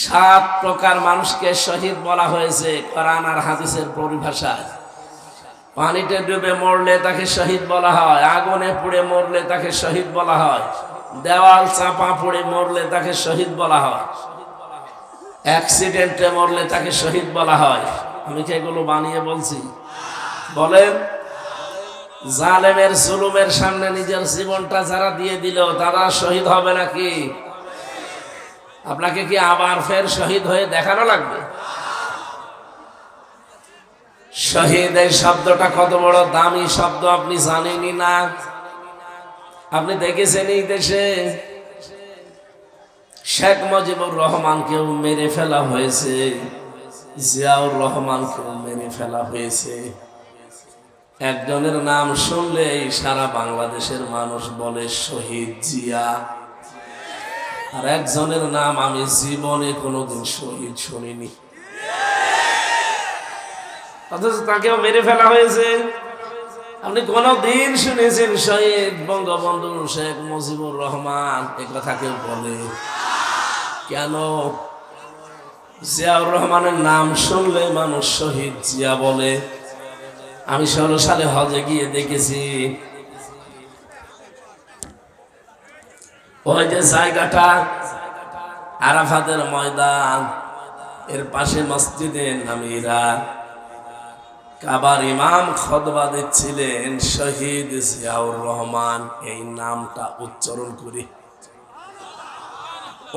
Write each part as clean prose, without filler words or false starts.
সাত প্রকার মানুষকে শহীদ বলা হয়েছে কোরআন আর হাদিসের পরিভাষায়। পানিতে ডুবে মরলে তাকে শহীদ বলা হয়, আগুনে পুড়ে মরলে তাকে শহীদ বলা হয়, দেওয়াল চাপা পড়ে মরলে তাকে শহীদ বলা হয়, অ্যাক্সিডেন্টে মরলে তাকে শহীদ বলা হয়। আমি কি এগুলো বানিয়ে বলছি? বলেন, জালেমের জুলুমের সামনে নিজের জীবনটা যারা দিয়ে দিল তারা শহীদ হবে নাকি? আপনাকে কি আবার ফের শহীদ হয়ে দেখানো লাগবে? শহীদ এই শব্দটা কত বড় দামি শব্দ আপনি জানেনই না। আপনি দেখেছেন এই দেশে শেখ মুজিবুর রহমানকেও মেরে ফেলা হয়েছে, জিয়াউর রহমানকেও মেরে ফেলা হয়েছে। একজনের নাম শুনলেই সারা বাংলাদেশের মানুষ বলে শহীদ জিয়া, আর একজনের নাম আমি জীবনে কোনোদিন শহীদ শুনিনি, অথচ তাকেও মেরে ফেলা হয়েছে। আপনি কোনদিন শুনেছেন শহীদ বঙ্গবন্ধু শেখ মুজিবুর রহমান? এ কথা কেউ বলে? কেন? জিয়াউর রহমানের নাম শুনলে মানুষ শহীদ জিয়া বলে। আমি 16 সালে হজে গিয়ে দেখেছি, ওই যে জায়গাটা আরাফাতের ময়দান, এর পাশে মসজিদে নামিরা, কাবার ইমাম খুতবা দিচ্ছিলেন শহীদ জিয়াউর রহমান, এই নামটা উচ্চারণ করে।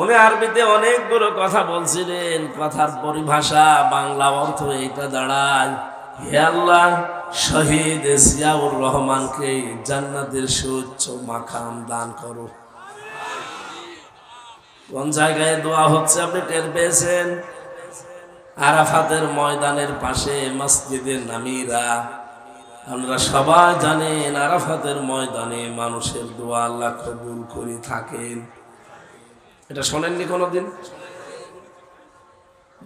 উনি আরবিতে অনেকগুলো কথা বলছিলেন, কথার পরিভাষা বাংলা অর্থ এইটা দাঁড়ায়, হে আল্লাহ, শহীদ জিয়াউর রহমানকে জান্নাতের সুউচ্চ মাকাম দান করো। কোন জায়গায় দোয়া হচ্ছে আপনি টের পেয়েছেন? আরাফাতের ময়দানের পাশে মসজিদে নামিরা। আমরা সবাই জানেন আরাফাতের ময়দানে মানুষের দোয়া আল্লাহ কবুল করে থাকেন। এটা শোনেননি কোনোদিন?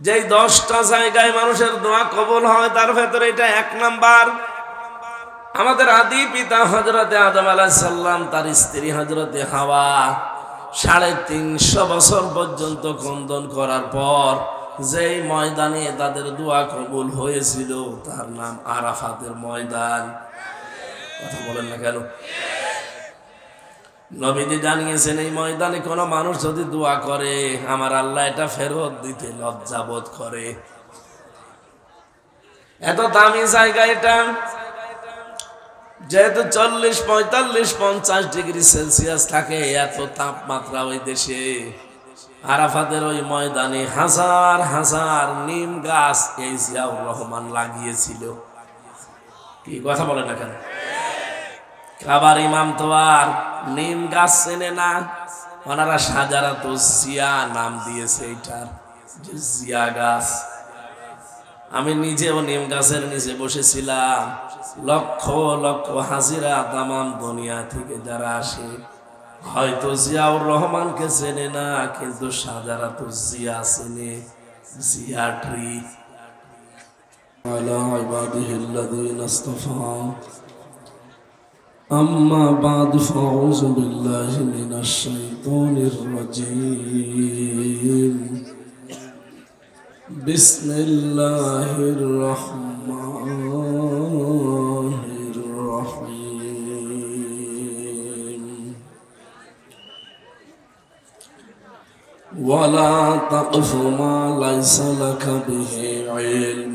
যেই 10টা জায়গায় মানুষের দোয়া কবুল হয় তার ভেতরে এটা 1 নাম্বার। আমাদের আদি পিতা হযরতে আদম আলাইহিস সালাম, তার স্ত্রী হযরতে হাওয়া 350 বছর পর্যন্ত ক্রন্দন করার পর যেই ময়দানে তাদের দোয়া কবুল হয়েছিল তার নাম আরাফাতের ময়দান। কথা বলেন না কেন? নবীজি জানিয়েছেন এই ময়দানে কোনো মানুষ যদি দোয়া করে আমার আল্লাহ এটা ফেরত দিতে লজ্জাবোধ করে। এত দামি জায়গা এটা, যেহেতু 40, 45, 50 ডিগ্রি সেলসিয়াস থাকে, এত তাপমাত্রা ওই দেশে, আরাফাতের ওই ময়দানে হাজার হাজার নিম গাছ এই জিয়াউর রহমান লাগিয়েছিল। কি কথা বলে না কেন? কাবার ইমাম তো আর নিম গাছ চেনে না, ওনারা সাজারাতো জিয়া নাম দিয়েছে এইটার, যে জিয়া গাছ। আমি নিজেও নিম গাছের নিচে বসেছিলাম, লক্ষ লক্ষ হাজিরা তামাম দুনিয়া থেকে যারা আসে, হয়তো জিয়াউর রহমানকে চেনে না, কিন্তু সাজারাতো জিয়া চেনে, জিয়া ট্রি। আলা ইবাদিহিল্লাযীনা ইসতাফা, আম্মা বা'দ, ফাউযু বিল্লাহি মিনাশ শাইতানির রাজীম। বিসমিল্লাহির রহমানির রহিম। ওয়ালা তাকফু মা লাইসা লাকা বিহি ইলম,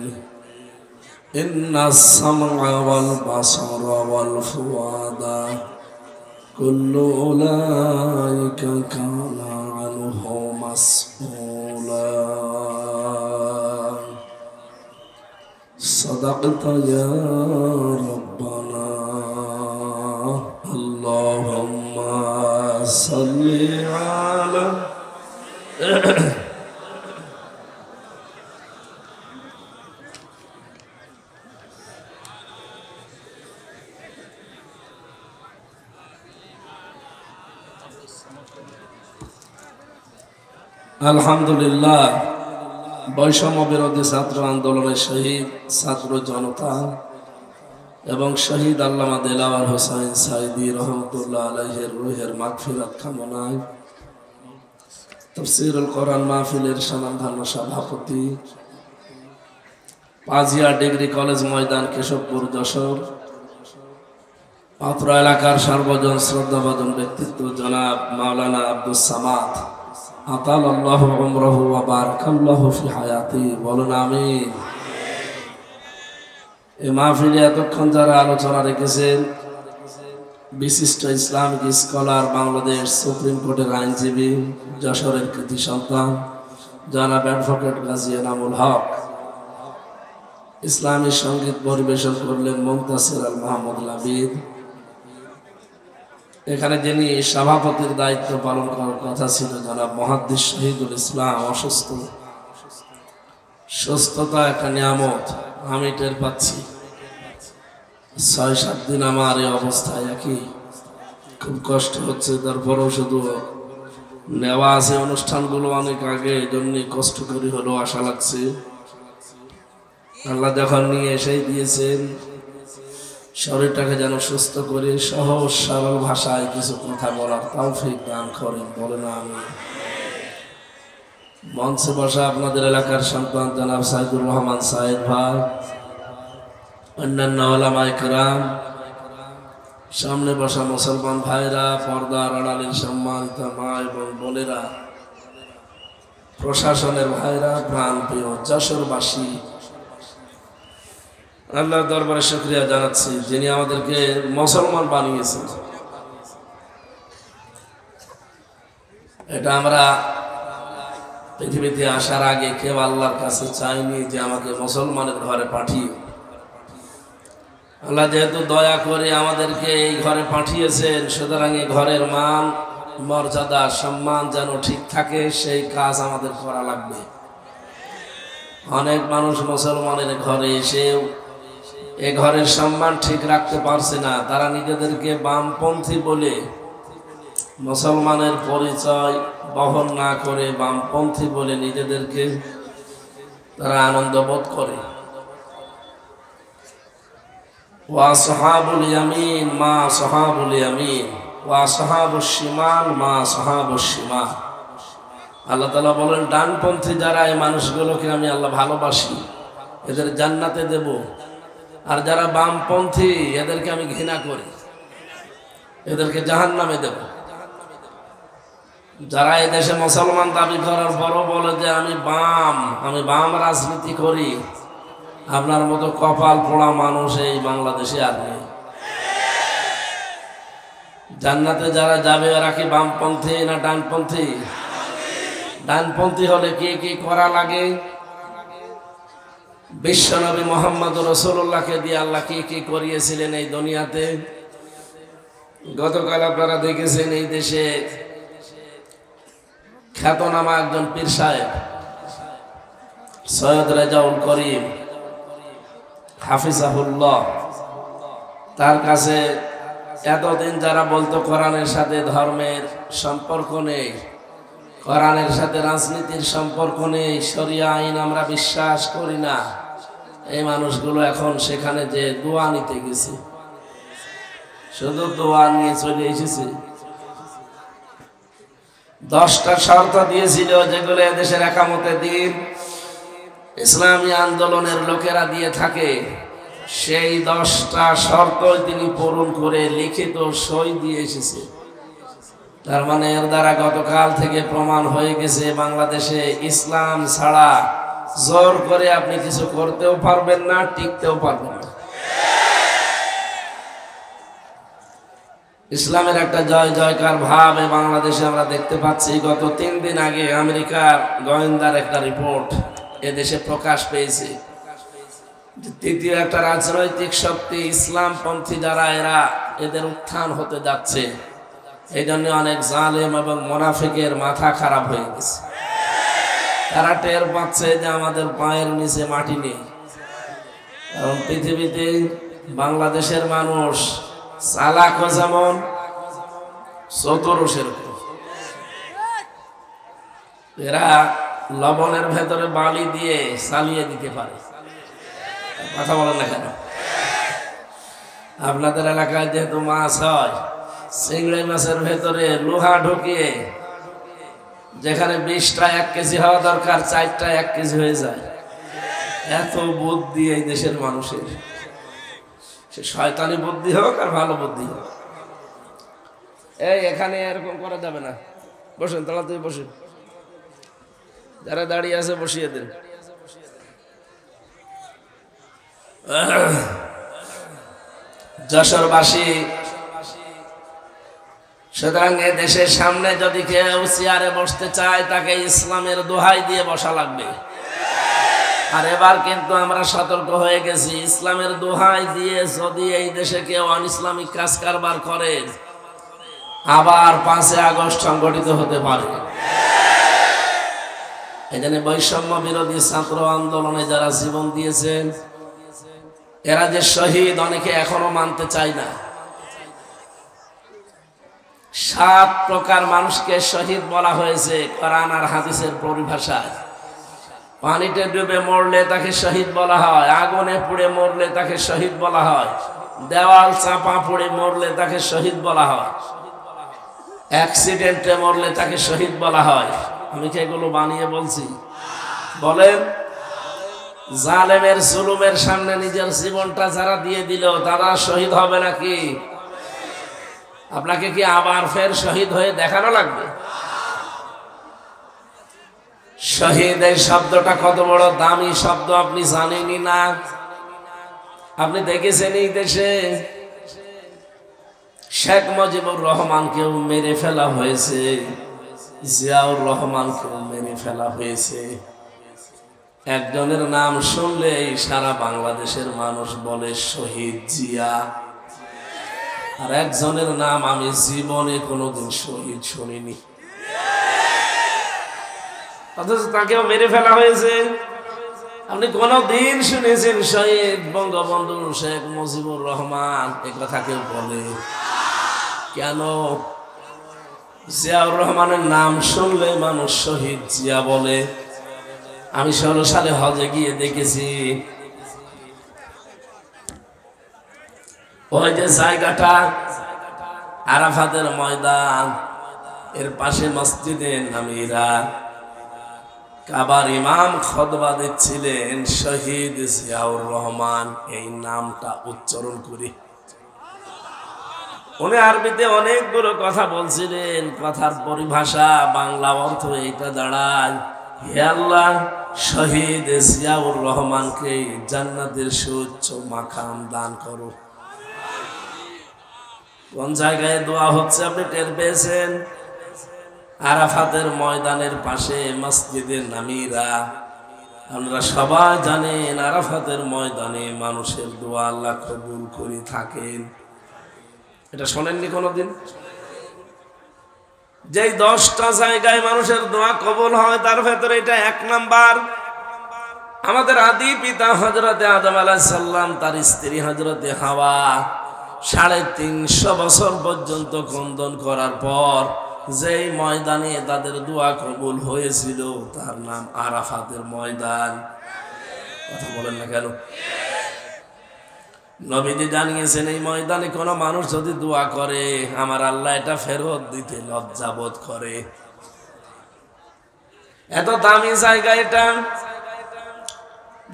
ইন্নাস সামআ ওয়াল বাসারা ওয়াল ফুআদা কুল্লু উলাইকা কানা আনহু মাসউলা। সাদাকতা ইয়া রাব্বানা, আল্লাহুম্মা সাল্লি আলা। আলহামদুলিল্লাহ, বৈষম্য বিরোধী ছাত্র আন্দোলনের শহীদ ছাত্র জনতা এবং শহীদ আল্লামা দেলাওয়ার হোসাইন সাইদি রহমতুল্লাহ আলাইহির রুহের মাগফিরাত কামনায় তাফসীরুল কোরআন মাহফিলের স্বনামধন্য সভাপতি, পাজিয়া ডিগ্রি কলেজ ময়দান, কেশবপুর, যশোর। অত্র এলাকার সর্বজন শ্রদ্ধাভাজন ব্যক্তিত্ব জনাব মাওলানা আব্দুস সামাদ, আতালাল্লাহু উমরাহু ওয়া বারাকাল্লাহু ফি হায়াতি। বলুন আমিন। এই মাহফিলে এতক্ষণ যারা আলোচনা রেখেছেন, বিশিষ্ট ইসলামিক স্কলার, বাংলাদেশ সুপ্রিম কোর্টের আইনজীবী, যশোরের কৃতি সন্তান জনাব অ্যাডভোকেট গাজী এনামুল হক। ইসলামী সঙ্গীত পরিবেশন করলেন মুনতাসির আল মাহমুদ লাবিদ। এখানে যিনি সভাপতির দায়িত্ব পালন করার কথা ছিল জনাব মুহাদ্দিস শহীদুল ইসলাম অসুস্থ। সুস্থতা একটা নিয়ামত, আমি টের পাচ্ছি। ৬-৭ দিন আমার এই অবস্থায় একই, খুব কষ্ট হচ্ছে। তারপরেও শুধু নেওয়া আছে অনুষ্ঠানগুলো অনেক আগে, এই জন্যই কষ্ট করি হলেও আশা লাগছে। আল্লাহ যখন নিয়ে এসেই দিয়েছেন, শরীরটাকে যেন সুস্থ করে সহজ সরল ভাষায় কিছু কথা বলার তৌফিক দান করেন। বলে না আমি। মঞ্চে বসা আপনাদের এলাকার সন্তান জনাব সাইদুর রহমান সাইদ ভাই, অন্যান্য ওলামায়ে কেরাম, সামনে বসা মুসলমান ভাইরা, পর্দার আড়ালের সম্মানিত মা এবং বোনেরা, প্রশাসনের ভাইরা, প্রাণপ্রিয় যশোরবাসী, আল্লাহর দরবারে শুকরিয়া জানাচ্ছি যিনি আমাদেরকে মুসলমান বানিয়েছেন। এটা আমরা পৃথিবীতে আসার আগে কেউ আল্লাহর কাছে চাইনি যে আমাকে মুসলমানের ঘরে পাঠিয়ে। আল্লাহ যেহেতু দয়া করে আমাদেরকে এই ঘরে পাঠিয়েছেন, সুতরাং এই ঘরের মান মর্যাদা সম্মান যেন ঠিক থাকে, সেই কাজ আমাদের করা লাগবে। অনেক মানুষ মুসলমানের ঘরে এসেও এ ঘরের সম্মান ঠিক রাখতে পারছে না। তারা নিজেদেরকে বামপন্থী বলে, মুসলমানের পরিচয় বহন না করে বামপন্থী বলে নিজেদেরকে তারা আনন্দ বোধ করে। ওয়া আসহাবুল ইয়ামিন মা আসহাবুল ইয়ামিন ওয়া আসহাবুশ শিমাল মা আসহাবুশ শিমাল। আল্লাহ তাআলা বলেন, ডানপন্থী যারা, এই মানুষগুলোকে আমি আল্লাহ ভালোবাসি, এদের জান্নাতে দেব। আর যারা বামপন্থী, এদেরকে আমি ঘৃণা করি, এদেরকে জাহান্নামে দেব। যারা এই দেশে মুসলমান দাবি করার পরও বলে যে আমি বাম রাজনীতি করি, আপনার মতো কপাল পোড়া মানুষ এই বাংলাদেশে আর নেই। জান্নাতে যারা যাবে ওরা কি বামপন্থী না ডানপন্থী? ডানপন্থী হলে কি কি করা লাগে? বিশ্বনবী মুহাম্মদ রাসূলুল্লাহকে দিয়ে আল্লাহ কি কি করিয়েছিলেন এই দুনিয়াতে। গতকাল আপনারা দেখেছেন এই দেশে খ্যাতনামা একজন পীর সাহেব সৈয়দ রেজাউল করিম হাফিজাহুল্লাহ, তার কাছে এতদিন যারা বলতো কোরআনের সাথে ধর্মের সম্পর্ক নেই, কোরআনের সাথে রাজনীতির সম্পর্ক নেই, শরিয়া আইন আমরা বিশ্বাস করি না, এই মানুষগুলো এখন সেখানে যে দোয়া নিতে গেছে, শুধু দোয়া নিয়ে চলে এসেছে। 10টা শর্ত দিয়েছিল যেগুলো এদেশের একামতে দিন ইসলামী আন্দোলনের লোকেরা দিয়ে থাকে। সেই 10টা শর্ত তিনি পূরণ করে লিখিত সই দিয়ে এসেছে। তার মানে এর দ্বারা গতকাল থেকে প্রমাণ হয়ে গেছে বাংলাদেশে ইসলাম ছাড়া জোর করে আপনি কিছু করতেও পারবেন না, টিকতেও পারবেন না। ইসলামের একটা জয় জয়কার ভাব এই বাংলাদেশে আমরা দেখতে পাচ্ছি। গত 3 দিন আগে আমেরিকার গোয়েন্দার একটা রিপোর্ট এদেশে প্রকাশ পেয়েছে। তৃতীয় একটা রাজনৈতিক শক্তি ইসলামপন্থী যারা, এদের উত্থান হতে যাচ্ছে। এই জন্য অনেক জালেম এবং মুনাফিকের মাথা খারাপ হয়ে গেছে। তারা টের পাচ্ছে যে আমাদের পায়ের নিচে মাটি নেই। কারণ পৃথিবীতে বাংলাদেশের মানুষ চালাকও যেমন, চতুরও সেরকম। এরা লবণের ভেতরে বালি দিয়ে চালিয়ে দিতে পারে। কথা বলেন না কেন? আপনাদের এলাকায় যেহেতু মাছ হয়, চিংড়ি মাছের ভেতরে লোহা ঢুকিয়ে যেখানে 20টা 1 কেজি হওয়া দরকার 4টা 1 কেজি হয়ে যায়। এত বুদ্ধি এই দেশের মানুষের, সে শয়তানি বুদ্ধি হোক আর ভালো বুদ্ধি হোক। এই এখানে এরকম করা যাবে না, বসেন তাড়াতাড়ি বসেন, যারা দাঁড়িয়ে আছে বসিয়ে দেন। যশোরবাসী, সুতরাং এ দেশের সামনে যদি কেউ চেয়ারে বসতে চায় তাকে ইসলামের দোহাই দিয়ে বসা লাগবে। আর এবার কিন্তু আমরা সতর্ক হয়ে গেছি, ইসলামের দোহাই দিয়ে যদি এই দেশে কেউ অনইসলামিক কাজ কারবার করে আবার 5 আগস্ট সংগঠিত হতে পারে। এই জন্য বৈষম্য বিরোধী ছাত্র আন্দোলনে যারা জীবন দিয়েছেন, এরা যে শহীদ অনেকে এখনো মানতে চায় না। 7 প্রকার মানুষকে শহীদ বলা হয়েছে কোরআন আর হাদিসের পরিভাষায়। পানিতে ডুবে মরলে তাকে শহীদ বলা হয়, আগুনে পুড়ে মরলে তাকে শহীদ বলা হয়, দেওয়াল চাপা পড়ে মরলে তাকে শহীদ বলা হয়, অ্যাক্সিডেন্টে মরলে তাকে শহীদ বলা হয়। আমি কি এগুলো বানিয়ে বলছি? বলেন, জালেমের জুলুমের সামনে নিজের জীবনটা যারা দিয়ে দিল তারা শহীদ হবে নাকি? আপনাকে কি আবার ফের শহীদ হয়ে দেখানো লাগবে? শহীদ এই শব্দটা কত বড় দামি শব্দ আপনি জানেনই না। আপনি দেখেছেন এই দেশে শেখ মুজিবুর রহমানকেও মেরে ফেলা হয়েছে, জিয়াউর রহমানকেও মেরে ফেলা হয়েছে। একজনের নাম শুনলেই সারা বাংলাদেশের মানুষ বলে শহীদ জিয়া, আর একজনের নাম আমি জীবনে কোনোদিন শহীদ শুনিনি, অথচ তাকেও মেরে ফেলা হয়েছে। আপনি কোনদিন শুনেছেন শহীদ বঙ্গবন্ধু শেখ মুজিবুর রহমান? এ কথা কেউ বলে কেন? জিয়াউর রহমানের নাম শুনলে মানুষ শহীদ জিয়া বলে। আমি 16 সালে হজে গিয়ে দেখেছি, ওই যে জায়গাটা আরাফাতের ময়দান, এর পাশে মসজিদে নামিরা, কাবার ইমাম খুতবা দিচ্ছিলেন শহীদ জিয়াউর রহমান, এই নামটা উচ্চারণ করে। উনি আরবিতে অনেকগুলো কথা বলছিলেন, কথার পরিভাষা বাংলা অর্থ এইটা দাঁড়ায়, হে আল্লাহ, শহীদ জিয়াউর রহমানকে জান্নাতের সুউচ্চ মাকাম দান করো। কোন জায়গায় দোয়া হচ্ছে আপনি টের পেয়েছেন? আরাফাতের ময়দানের পাশে মসজিদে নামিরা। আমরা সবাই জানেন আরাফাতের ময়দানে মানুষের দোয়া আল্লাহ কবুল করে থাকেন। এটা শোনেননি কোনোদিন? যেই 10টা জায়গায় মানুষের দোয়া কবুল হয় তার ভেতরে এটা 1 নাম্বার। আমাদের আদি পিতা হযরতে আদম আলাইহিস সালাম, তার স্ত্রী হযরতে হাওয়া 350 বছর পর্যন্ত ক্রন্দন করার পর যেই ময়দানে তাদের দোয়া কবুল হয়েছিল তার নাম আরাফাতের ময়দান। কথা বলেন না কেন? নবীজি জানিয়েছেন এই ময়দানে কোনো মানুষ যদি দোয়া করে আমার আল্লাহ এটা ফেরত দিতে লজ্জাবোধ করে। এত দামি জায়গা এটা,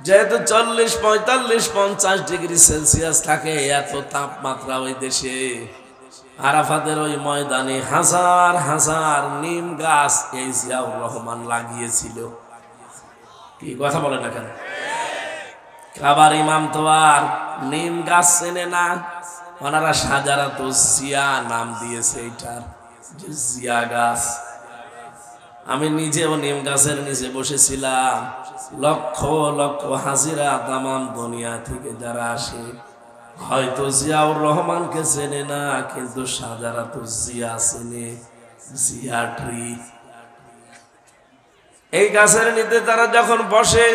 যেহেতু 40, 45, 50 ডিগ্রি সেলসিয়াস থাকে, এত তাপমাত্রা ওই দেশে। আরাফাতের ওই ময়দানে হাজার হাজার নিম গাছ এই জিয়াউর রহমান লাগিয়েছিল। কি কথা বলে না কেন? কাবার ইমাম তো আর নিম গাছ চেনে না, ওনারা শাজারাতুজ জিয়া নাম দিয়েছে এইটার, যে জিয়া গাছ। আমি নিজেও নিম গাছের নিচে বসেছিলাম, লক্ষ লক্ষ হাজিরা তামাম দুনিয়া থেকে যারা আসে, হয়তো জিয়াউর রহমানকে চেনে না, কিন্তু শাজারাতুজ জিয়া চেনে, জিয়া ট্রি। এই গাছের নিচে তারা যখন বসে,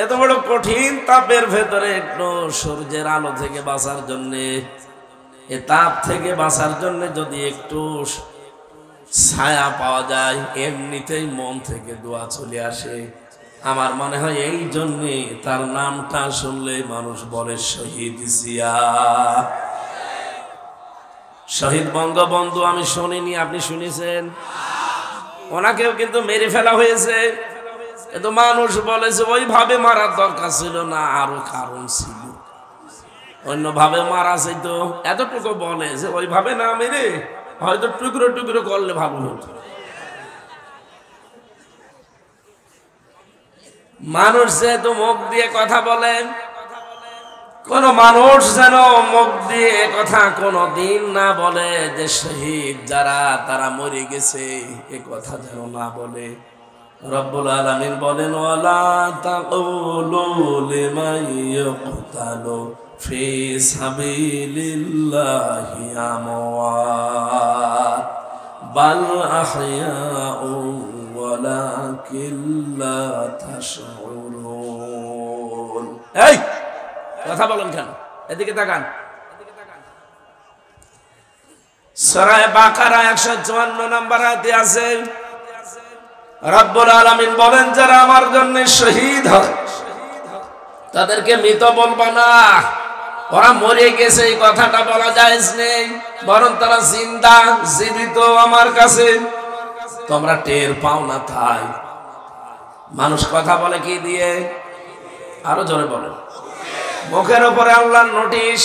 এত বড় কঠিন তাপের ভেতরে একটু সূর্যের আলো থেকে বাঁচার জন্যে, এ তাপ থেকে বাঁচার জন্য যদি একটু ছায়া পাওয়া যায়, এমনিতেই মন থেকে দোয়া চলে আসে। আমার মনে হয় এই জন্যে তার নামটা শুনলে মানুষ বলে শহীদ জিয়া। শহীদ বঙ্গবন্ধু আমি শুনিনি, আপনি শুনেছেন? ওনাকেও কিন্তু মেরে ফেলা হয়েছে। কিন্তু মানুষ বলেছে ওইভাবে মারার দরকার ছিল না, আরো কারণ ছিল, অন্যভাবে মারা যেত। এতটুকু বলে যে ওইভাবে না মেরে হয়তো টুকরো টুকরো করলে ভালো হতো। মানুষ যেহেতু মুখ দিয়ে কথা বলে, কোন মানুষ যেন মুখ দিয়ে কথা কোনো দিন না বলে যে শহীদ যারা তারা মরে গেছে, এ কথা যেন না বলে। রব্বুল আলামিন বলেন ওয়ালা তাকুলু লিমান ইয়ুকতালু ফি সাবিলিল্লাহি আমওয়াত বাল আহইয়াউ ওয়ালাকিন লা তাশউরুন। এই কথা বলেন কেন? এদিকে তাকান। সূরা বাকারা 154 নম্বর আয়াতে আছে রব্বুল আলামিন বলেন যারা আমার জন্য শহীদ হয় তাদেরকে মৃত বলবা না, ওরা মরে গেছে এই কথাটা বলা জায়েজ নেই, বরং তারা জিন্দা জীবিত আমার কাছে, তোমরা টের পাও না। তাই মানুষ কথা বলে কি দিয়ে? আরো জোরে বলেন। মুখের উপরে আল্লাহর নোটিশ,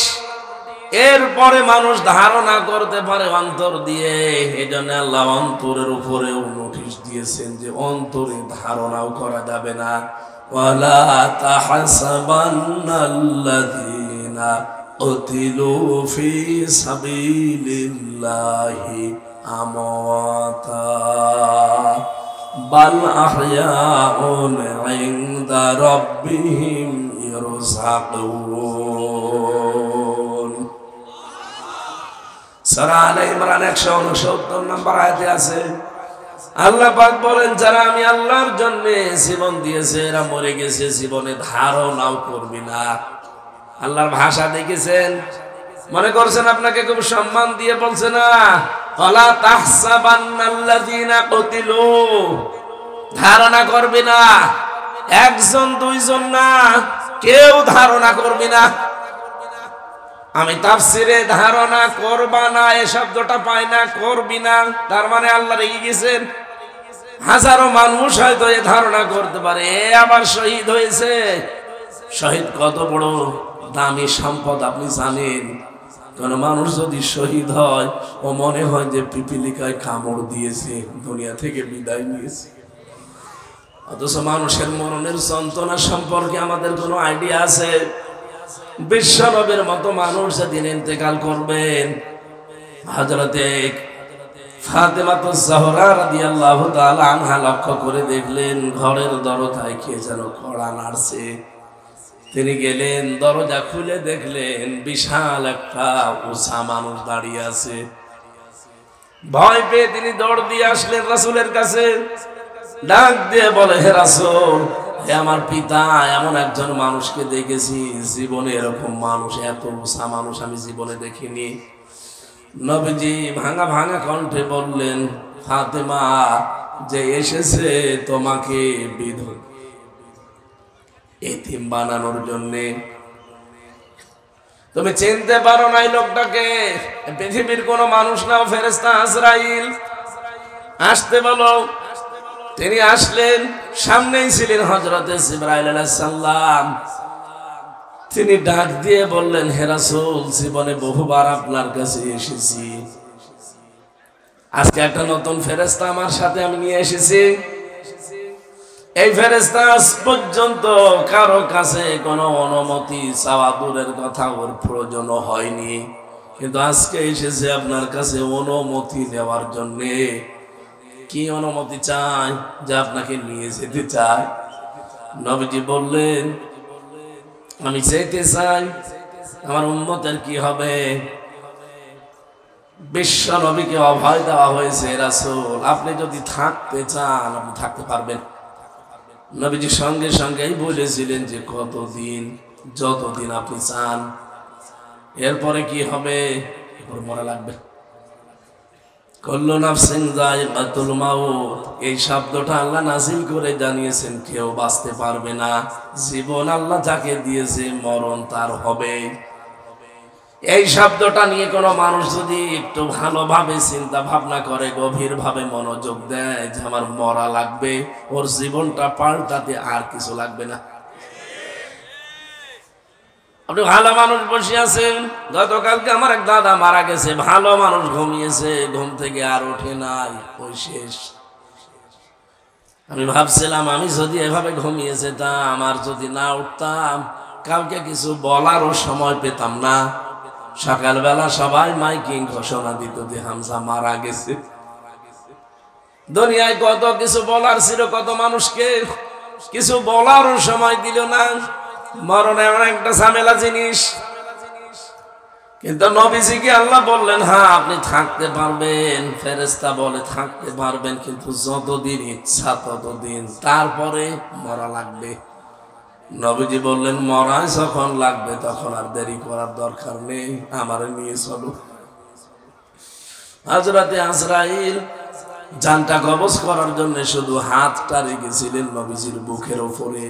এরপরে মানুষ ধারণা করতে পারে অন্তর দিয়ে। এই জন্য আল্লাহ অন্তরের উপরেও নোটিশ দিয়েছেন যে অন্তরে ধারণাও করা যাবে না। ওয়ালা তাহসাবান্নাল্লাযীনা কুতিলু ফি সাবিলিল্লাহি আমওয়াতা বাল আহইয়াউন ইনদা রাব্বিহিম ইরযাকুন। সূরা আলে ইমরান 169 নম্বর আয়াতে আছে আল্লাহ পাক বলেন যারা আমি আল্লাহর জন্য জীবন দিয়েছে এরা মরে গেছে, জীবনে ধারণাও করবি না। আল্লাহর ভাষা দেখেছেন? মনে করছেন আপনাকে খুব সম্মান দিয়ে বলছে না ওয়ালা তাহসাবান্নাল্লাযীনা কুতিলু, ধারণা করবি না। একজন দুইজন না, কেউ ধারণা করবি না। আমি তাফসিরে ধারণা করবা না এই শব্দটা পাই না, করবি না, তার মানে আল্লাহ রেগে গেছেন। হাজারো মানুষ হয়তো এ ধারণা করতে পারে এ আবার শহীদ হয়েছে। শহীদ কত বড় দামি সম্পদ আপনি জানেন? কোন মানুষ যদি শহীদ হয় ও মনে হয় যে পিপিলিকায় কামড় দিয়েছে, দুনিয়া থেকে বিদায় নিয়েছে। অথচ মানুষের মরণের যন্ত্রণা সম্পর্কে আমাদের কোনো আইডিয়া আছে? বিশ্ব নবীর মতো মানুষ যেদিন ইন্তেকাল করবেন, হযরতে ফাতেমাতুজ জাহরা রাদিয়াল্লাহু তাআলা আনহা লক্ষ্য করে দেখলেন ঘরের দরজায় কে যেন কড়া নাড়ছে। তিনি গেলেন, দরজা খুলে দেখলেন বিশাল একটা উঁচা মানুষ দাঁড়িয়ে আছে। ভয় পেয়ে তিনি দৌড় দিয়ে আসলেন রাসূলের কাছে, ডাক দিয়ে বলে হে রাসূল, হে আমার পিতা, এমন একজন মানুষকে দেখেছি, জীবনে এরকম মানুষ, এত উঁচা মানুষ আমি জীবনে দেখিনি। নবীজি ভাঙা ভাঙা কণ্ঠে বললেন ফাতেমা যে এসেছে তোমাকে এতিম বানানোর জন্যে, তুমি চিনতে পারো না এই লোকটাকে? পৃথিবীর কোন মানুষ না, ফেরেশতা আজরাইল, আসতে বলো। তিনি আসলেন, সামনেই ছিলেন হযরতে জিবরাইল আলাইহিস সালাম। তিনি ডাক দিয়ে বললেন হে রাসূল, জীবনে বহুবার আপনার কাছে এসেছি, আজকে একটা নতুন ফেরেশতা আমার সাথে আমি নিয়ে এসেছি। এই ফেরেশতা আজ পর্যন্ত কারো কাছে কোনো অনুমতি চাওয়া দূরের কথা, ওর প্রয়োজন হয়নি, কিন্তু আজকে এসেছে আপনার কাছে অনুমতি নেওয়ার জন্য। কি অনুমতি চাই? যে আপনাকে নিয়ে যেতে চাই। নবীজি বললেন আমি যেতে চাই, আমার উম্মতের কি হবে? বিশ্ব নবীকে অভয় দেওয়া হয়েছে, রাসূল আপনি যদি থাকতে চান আপনি থাকতে পারবেন। নবীজি সঙ্গে সঙ্গেই বলেছিলেন যে কতদিন? যতদিন আপনি চান। এরপরে কি হবে? এরপরে মরা লাগবে। কুল্লু নাফসিন যায়িকাতুল মাউত, এই শব্দটা আল্লাহ নাযিল করে জানিয়েছেন কেউ বাঁচতে পারবে না। জীবন আল্লাহ যাকে দিয়েছে মরণ তার হবে। এই শব্দটা নিয়ে কোনো মানুষ যদি একটু ভালোভাবে চিন্তা ভাবনা করে, গভীর ভাবে মনোযোগ দেয় যে আমার মরা লাগবে, ওর জীবনটা পাল্টাতে আর কিছু লাগবে না। আপনি ভালো মানুষ বসে আছেন, গতকালকে আমার এক দাদা মারা গেছে, ভালো মানুষ ঘুমিয়েছে, ঘুম থেকে আর ওঠে নাই, ওই শেষ। আমি ভাবছিলাম আমি যদি এভাবে ঘুমিয়ে যেতাম, আমার যদি না উঠতাম, কাউকে কিছু বলারও সময় পেতাম না। সকালবেলা সবাই মাইকিং ঘোষণা দিত যে হামজা মারা গেছে। দুনিয়ায় কত কিছু বলার ছিল, কত মানুষকে কিছু বলারও সময় দিল না। মরণ এমন একটা ঝামেলা জিনিস। কিন্তু নবীজিকে আল্লাহ বললেন, হ্যাঁ আপনি থাকতে পারবেন, ফেরেশতা বলে থাকতে পারবেন, কিন্তু যতদিন ইচ্ছা ততদিন, তারপরে মরা লাগবে। নবীজি বললেন, মরা যখন লাগবে তখন আর দেরি করার দরকার নেই, আমারে নিয়ে চলো। হযরতে আজরাইল জানটা কবজ করার জন্য শুধু হাতটা রেখেছিলেন নবীজির বুকের উপরে।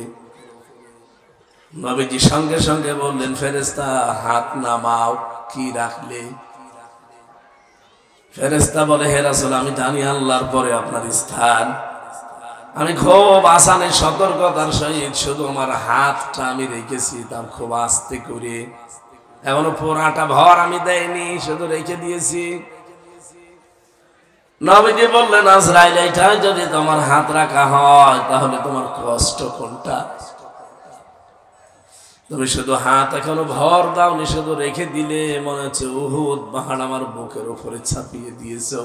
নবীজি সঙ্গে সঙ্গে বললেন, ফেরেশতা হাত নামাও। কি রাখলে? ফেরেশতা বলে, হে রাসূল, আমি জানি আল্লাহর পরে আপনার স্থান। আমি খুব আসানে সতর্কতার সহিত শুধু আমার হাতটা আমি রেখেছি, তার খুব আস্তে করে, এমনও পুরাটা ভর আমি দেয়নি, শুধু রেখে দিয়েছি। নবীজি বললেন, আজরাইল, এটা যদি তোমার হাত রাখা হয় তাহলে তোমার কষ্ট কোনটা? তুমি শুধু হাত এখনো ভর দাওনি, শুধু রেখে দিলে, মনে হচ্ছে উহুদ পাহাড় আমার বুকের উপরে ছাপিয়ে দিয়েছো।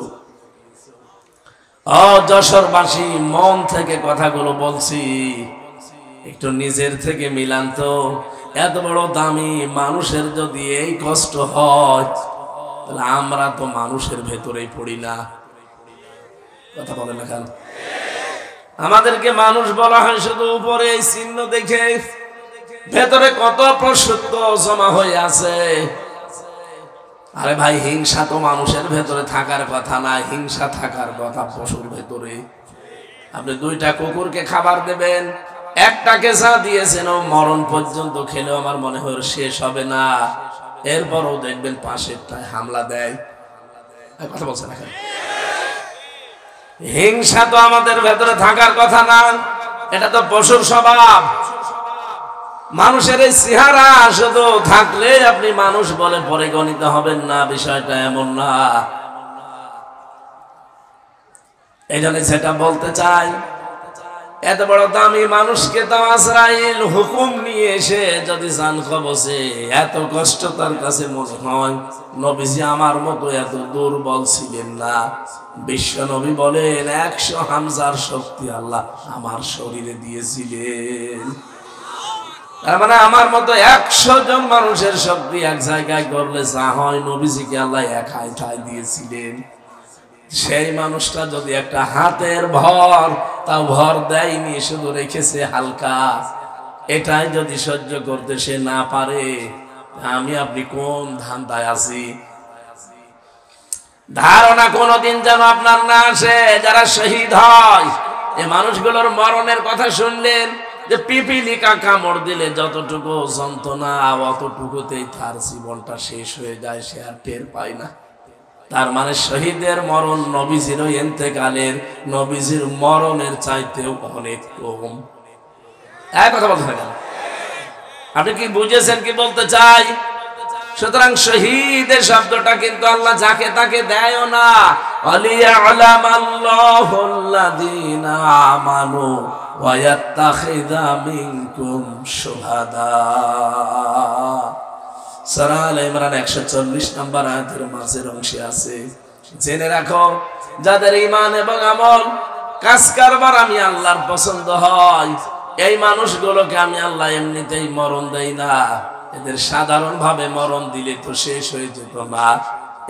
যশোরবাসী, মন থেকে কথাগুলো বলছি, একটু নিজের থেকে মিলান তো। এত বড় দামি মানুষের যদি এই কষ্ট হয়, তাহলে আমরা তো মানুষের ভেতরেই পড়ি না। কথা বলে না কেন? আমাদেরকে মানুষ বলা হয় শুধু উপরে এই চিহ্ন দেখে, ভেতরে কত প্রসূত জমা হয়ে আছে। আরে ভাই, হিংসা তো মানুষের ভেতরে থাকার কথা না, হিংসা থাকার কথা পশুর ভেতরে। আপনি দুইটা কুকুরকে খাবার দেবেন, একটাকে যা দিয়েছেন ও মরণ পর্যন্ত খেলেও আমার মনে হয় শেষ হবে না, এরপরও দেখবেন পাশেরটায় হামলা দেয়। কথা বলছেন না কেন? হিংসা তো আমাদের ভেতরে থাকার কথা না, এটা তো পশুর স্বভাব। মানুষের এই চেহারা শুধু থাকলে আপনি মানুষ বলে পরিগণিত হবেন না, বিষয়টা এমন না। এই জন্য সেটা বলতে চাই, এত বড় দামি মানুষকে তো আজরাইল হুকুম নিয়ে এসে যদি জান কবজে, এত কষ্ট তার কাছে মনে হয়। নবীজি আমার মতো এত দুর্বল ছিলেন না। বিশ্ব নবী বলেন, 100 হামজার শক্তি আল্লাহ আমার শরীরে দিয়েছিলেন। তার মানে আমার মতো 100 জন মানুষের শক্তি এক জায়গায় করলে যা হয়, নবীজিকে আল্লাহ একাই ঠাই দিয়েছিলেন। সেই মানুষটা যদি একটা হাতের ভর তাও ভর দেয়নি, শুধু রেখেছে হালকা, এটাই যদি সহ্য করতে সে না পারে, আমি আপনি কোন ধান্দায় আছি? ধারণা কোনদিন যেন আপনার না আসে, যারা শহীদ হয়, এই মানুষগুলোর মরণের কথা শুনলেন যে পিপিলিকা কামড় দিলে যতটুকু যন্ত্রণা, অতটুকুতেই তার জীবনটা শেষ হয়ে যায়, সে আর টের পায় না। তার মানে শহীদের মরণ নবীজির ইন্তেকালের, নবীজির মরণের চাইতেও অনেক কম। এক কথা বলতে থাকেন, আপনি কি বুঝেছেন কি বলতে চাই? সুতরাং শহীদের শব্দটা কিন্তু আল্লাহ যাকে তাকে দেয় না। আলিয়ালামাল্লাহুল্লাযীনা আমানু ওয়া ইয়াত্তাখিযা মিনকুম শুহাদা। সূরা আলে ইমরান 140 নম্বর আয়াতের মাঝের অংশে আছে, জেনে রাখো যাদের ঈমান এবং আমল কাজ কারবার আমি আল্লাহর পছন্দ হয়, এই মানুষগুলোকে আমি আল্লাহ এমনিতেই মরণ দেই না। এদের সাধারণ ভাবে মরণ দিলে তো শেষ হয়ে যেত না,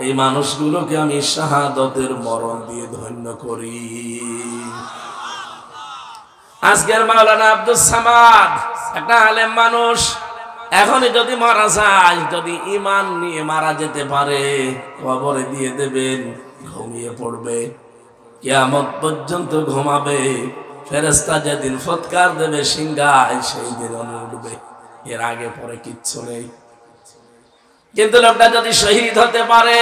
এই মানুষগুলোকে আমি শাহাদতের মরণ দিয়ে ধন্য করি। আজকের মাওলানা আব্দুস সামাদ একটা আলেম মানুষ, এখনই যদি মারা যায়, যদি ঈমান নিয়ে মারা যেতে পারে, কবরে দিয়ে দেবেন, ঘুমিয়ে পড়বে, কিয়ামত পর্যন্ত ঘুমাবে। ফেরেশতা যেদিন ফৎকার দেবে সিংহায়, সেই দিন উঠবে, এর আগে পরে কিচ্ছু নেই। কিন্তু লোকটা যদি শহীদ হতে পারে,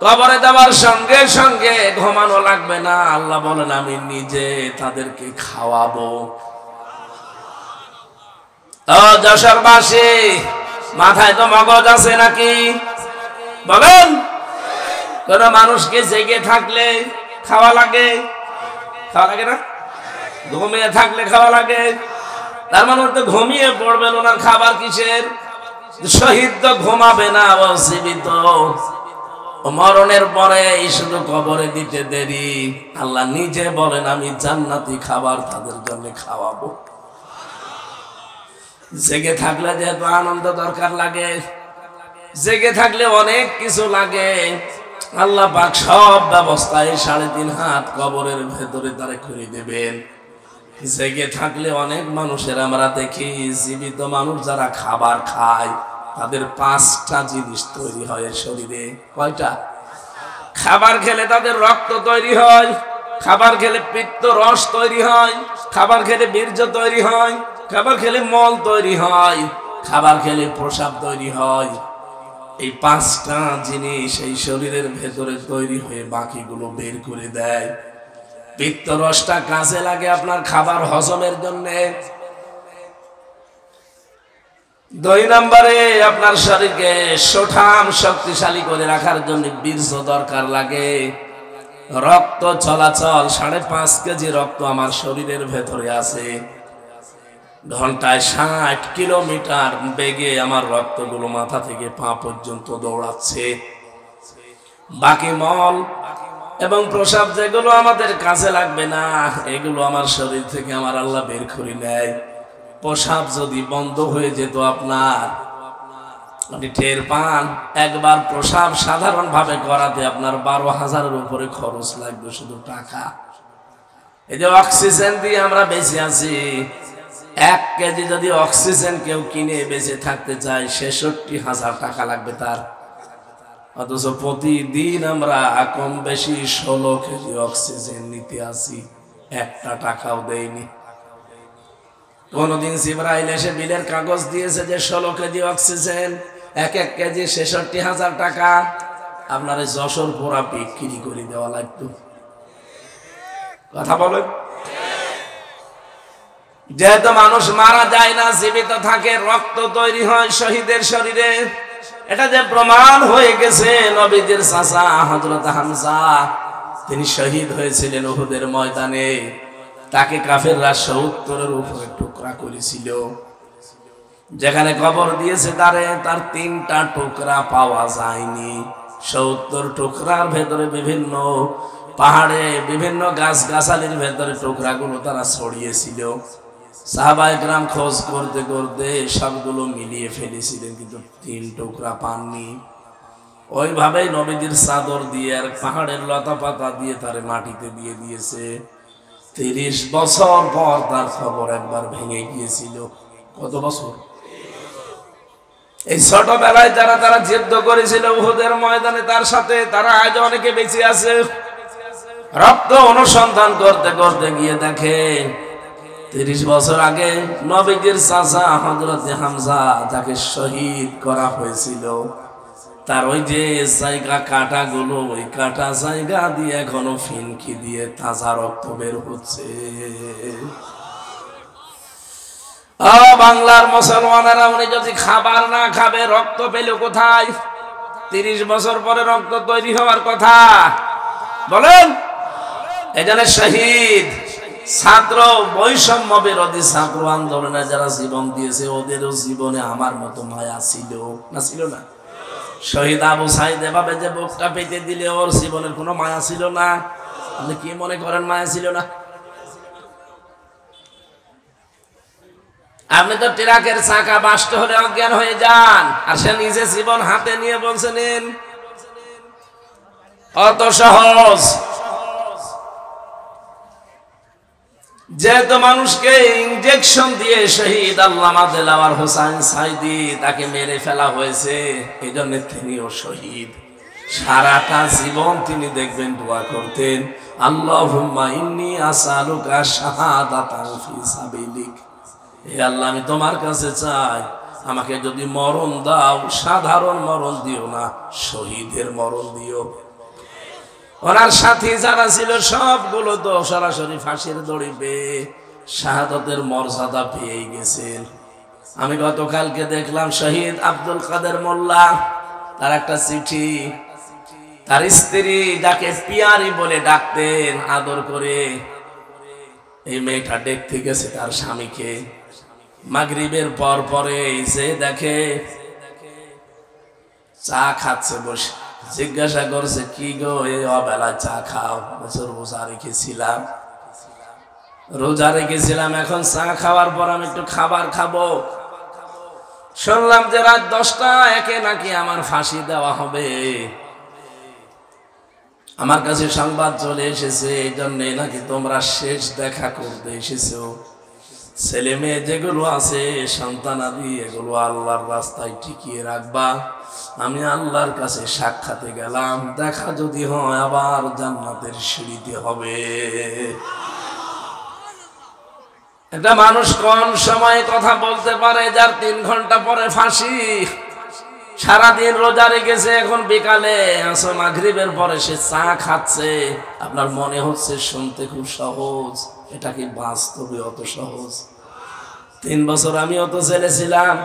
কবরে দেওয়ার সঙ্গে সঙ্গে ঘুমানো লাগবে না। আল্লাহ বলেন আমি নিজে তাদেরকে খাওয়াবো। ও যশোরবাসী, মাথায় তো মগজ আছে নাকি? বলেন, কোন মানুষকে জেগে থাকলে খাওয়া লাগে? খাওয়া লাগে না? ঘুমিয়ে থাকলে খাওয়া লাগে। তার মানে তো ঘুমিয়ে পড়বেন, ওনার খাবার কিসের? শহীদ তো ঘুমাবে না, ও জীবিত। মরণের পরে শুধু কবরে দিতে দেরি। আল্লাহ নিজে বলেন আমি জান্নাতি খাবার তাদের জন্য খাওয়াবো। জেগে থাকলে যেহেতু আনন্দ দরকার লাগে, জেগে থাকলে অনেক কিছু লাগে। আল্লাহ পাক সব ব্যবস্থায় 3.5 হাত কবরের ভেতরে তারা করে দেবেন। জেগে থাকলে অনেক মানুষের আমরা দেখি, জীবিত মানুষ যারা খাবার খায় তাদের 5টা জিনিস তৈরি হয় শরীরে। কয়টা? খাবার খেলে তাদের রক্ত তৈরি হয়, খাবার খেলে পিত্ত রস তৈরি হয়, খাবার খেলে বীর্য তৈরি হয়, খাবার খেলে মল তৈরি হয়, খাবার খেলে প্রস্রাব তৈরি হয়। এই 5টা জিনিস এই শরীরের ভেতরে তৈরি হয়ে বাকিগুলো বের করে দেয়। পিত্ত রসটা কাজে লাগে আপনার খাবার হজমের জন্য। 2 নম্বরে আপনার শরীরকে সুঠাম শক্তিশালী করে রাখার জন্য বীর্য দরকার লাগে। রক্ত চলাচল, 5.5 কেজি রক্ত আমার শরীরের ভেতরে আছে। ঘন্টায় 60 কিলোমিটার বেগে আমার রক্তগুলো মাথা থেকে পা পর্যন্ত দৌড়াচ্ছে। বাকি মল এবং প্রস্রাব যেগুলো আমাদের কাজে লাগবে না, এগুলো আমার শরীর থেকে আমার আল্লাহ বের করে নেয়। প্রস্রাব যদি বন্ধ হয়ে যেত আপনার, আপনি টের পান। একবার প্রস্রাব সাধারণ ভাবে করাতে আপনার 12,000-এর উপরে খরচ লাগবে শুধু টাকা। এই যে অক্সিজেন দিয়ে আমরা বেঁচে আছি, 1 কেজি যদি অক্সিজেন কেউ কিনে বেঁচে থাকতে চায় 66,000 টাকা লাগবে তার। অথচ প্রতিদিন আমরা কম বেশি 16 কেজি অক্সিজেন নিতে আসি, 1টা টাকাও দেয়নি। কোনদিন জিবরাইল এসে বিলের কাগজ দিয়েছে যে 16 কেজি অক্সিজেন, 1 কেজি 66,000 টাকা। আপনার যশোর পোড়া বিক্রি করে দেওয়া লাগতো। কথা বলেন। যেহেতু মানুষ মারা যায় না, জীবিত থাকে, রক্ত তৈরি হয় শহীদের শরীরে। এটা যে প্রমাণ হয়ে গেছে, নবীদের চাচা হযরত হামজা তিনি শহীদ হয়েছিলেন উহুদের ময়দানে। তাকে কাফেররা 70-এর উপরে টুকরা করেছিল। যেখানে কবর দিয়েছে তার 3টা টুকরা পাওয়া যায়নি। 70 টুকরার ভেতরে বিভিন্ন পাহাড়ে, বিভিন্ন গাছ-গাছালির ভেতরে টুকরাগুলো তারা ছড়িয়েছিল। সাহাবায়ে কেরাম খোঁজ করতে করতে সবগুলো মিলিয়ে ফেলেছিলেন, কিন্তু 3 টুকরা পাননি। ওইভাবেই নবীদের চাদর দিয়ে আর পাহাড়ের লতা পাতা দিয়ে তারে মাটিতে দিয়ে দিয়েছে। 30 বছর পর তার খবর একবার ভেঙে গিয়েছিল। কত বছর? এই ছোটবেলায় তারা যুদ্ধ করেছিল উহুদের ময়দানে তার সাথে, তারা আজ অনেকে বেঁচে আছে। রক্ত অনুসন্ধান করতে করতে গিয়ে দেখে 30 বছর আগে নবীদের চাচা হযরত হামজা যাকে শহীদ করা হয়েছিল, তার ওই যে জায়গা কাটাগুলো, ওই কাটা জায়গা দিয়ে এখনো ফিনকি দিয়ে তাজা রক্ত বের হচ্ছে। বাংলার মুসলমানেরা, উনি যদি খাবার না খাবে রক্ত পেল কোথায়? 30 বছর পরে রক্ত তৈরি হওয়ার কথা বলেন। এজন্য শহীদ ছাত্র বৈষম্য বিরোধী ছাত্র আন্দোলনে যারা জীবন দিয়েছে, ওদেরও জীবনে আমার মতো মায়া ছিল না? ছিল না? শহীদ আবু সাইদ এভাবে যে বুকটা পেতে দিলে ওর জীবনের কোনো মায়া ছিল না? আপনি কি মনে করেন মায়া ছিল না? আপনি তো ট্রাকের চাকা বাস্ট হলে অজ্ঞান হয়ে যান, আর সে নিজে জীবন হাতে নিয়ে বলছেন অত সহজ। যেহেতু মানুষকে ইনজেকশন দিয়ে শহীদ আল্লামা দেলাওয়ার হোসেন সাইদি তাকে মেরে ফেলা হয়েছে, এই জন্য তিনিও শহীদ। সারাটা জীবন তিনি দেখবেন দোয়া করতেন, আল্লাহুম্মা ইন্নী আসআলুকা শাহাদাতান ফি সাবিলিক। হে আল্লাহ, আমি তোমার কাছে চাই আমাকে যদি মরণ দাও সাধারণ মরণ দিও না, শহীদের মরণ দিও। ওনার সাথী যারা ছিল সবগুলো তো সরাসরি ফাঁসির দড়ি পেয়ে শাহাদতের মর্যাদা পেয়ে গেছেন। আমি গতকালকে দেখলাম শহীদ আব্দুল কাদের মোল্লা, তার একটা চিঠি, তার স্ত্রী যাকে পিয়ারি বলে ডাকতেন আদর করে, এই মেয়েটা দেখতে গেছে তার স্বামীকে মাগরিবের পর পরে, যে দেখে চা খাচ্ছে বসে, জিজ্ঞাসা করছে কি গো এই অবেলায় চা খাও? বছর রোজা রেখেছিলাম, এখন চা খাওয়ার পর আমি একটু খাবার খাবো। শুনলাম যে রাত 10টা একে নাকি আমার ফাঁসি দেওয়া হবে। আমার কাছে সংবাদ চলে এসেছে, এই জন্যে নাকি তোমরা শেষ দেখা করতে এসেছো। ছেলে মেয়ে যেগুলো আছে সন্তানাদি, এগুলো আল্লাহর রাস্তায় টিকিয়ে রাখবা। আমি আল্লাহর কাছে সাক্ষাতে গেলাম, দেখা যদি হয় আবার জান্নাতের সিঁড়িতে হবে। একটা মানুষ কোন সময় কথা বলতে পারে যার 3 ঘন্টা পরে ফাঁসি? সারাদিন রোজা রেখেছে, এখন বিকালে আসর মাগরিবের পরে সে চা খাচ্ছে। আপনার মনে হচ্ছে শুনতে খুব সহজ, এটা কি বাস্তবে অত সহজ? 3 বছর আমি অত ছেলে ছিলাম,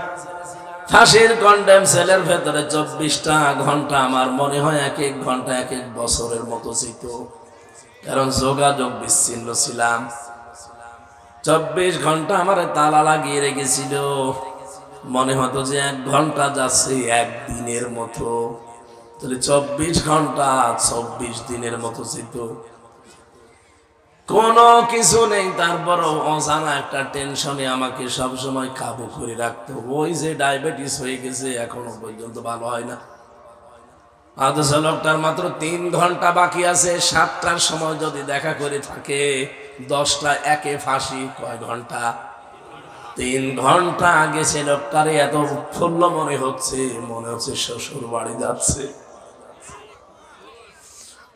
ফাঁসির কন্ডেম সেলের ভেতরে 24টা ঘন্টা আমার মনে হয় এক এক ঘন্টা এক এক বছরের মতো ছিল, কারণ যোগাযোগ বিচ্ছিন্ন ছিলাম। 24 ঘন্টা আমার তালা লাগিয়ে রেখেছিল, মনে হতো যে 1 ঘন্টা যাচ্ছে 1 দিনের মতো, তাহলে 24 ঘন্টা 24 দিনের মতো ছিল। কোনো কিছু নেই, তারপরও অজানা একটা টেনশনে আমাকে সবসময় কাবু করে রাখতো। ওই যে ডায়াবেটিস হয়ে গেছে, এখনো পর্যন্ত ভালো হয় না। অথচ লোকটার মাত্র 3 ঘন্টা বাকি আছে, 7টার সময় যদি দেখা করে থাকে, 10টা একে ফাঁসি। কয় ঘন্টা? 3 ঘন্টা আগে সে লোকটারে এত উৎফুল্ল মনে হচ্ছে শ্বশুর বাড়ি যাচ্ছে।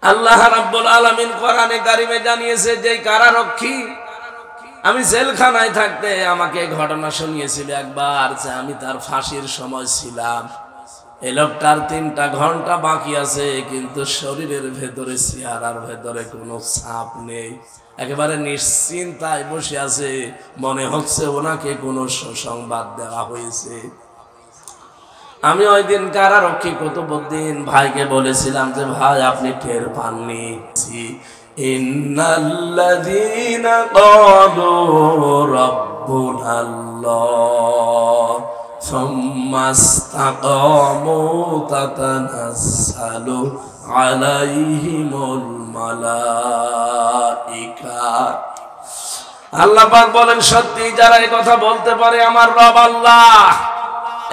আল্লাহ রাব্বুল আলামিন কোরআনে কারিমে জানিয়েছে যে কারারক্ষী আমি জেলখানায় থাকতে আমাকে ঘটনা শুনিয়েছিল একবার, যে আমি তার ফাঁসির সময় ছিলাম। এই লোকটার 3টা ঘন্টা বাকি আছে, কিন্তু শরীরের ভেতরে, চেহারার ভেতরে কোনো ছাপ নেই, একেবারে নিশ্চিন্তায় বসে আছে। মনে হচ্ছে ওনাকে কোনো সুসংবাদ দেওয়া হয়েছে। আমি ওই দিন কারারক্ষী কুতুবউদ্দিন ভাইকে বলেছিলাম যে ভাই আপনি টের পাননি? ইন্নাল্লাযীনা ক্বালু রাব্বুনাল্লাহ সুম্মা ইসতাকামু তাতানাজ্জালু আলাইহিমুল মালাইকা। আল্লাহ পাক বলেন সত্যি যারা এই কথা বলতে পারে আমার রব আল্লাহ,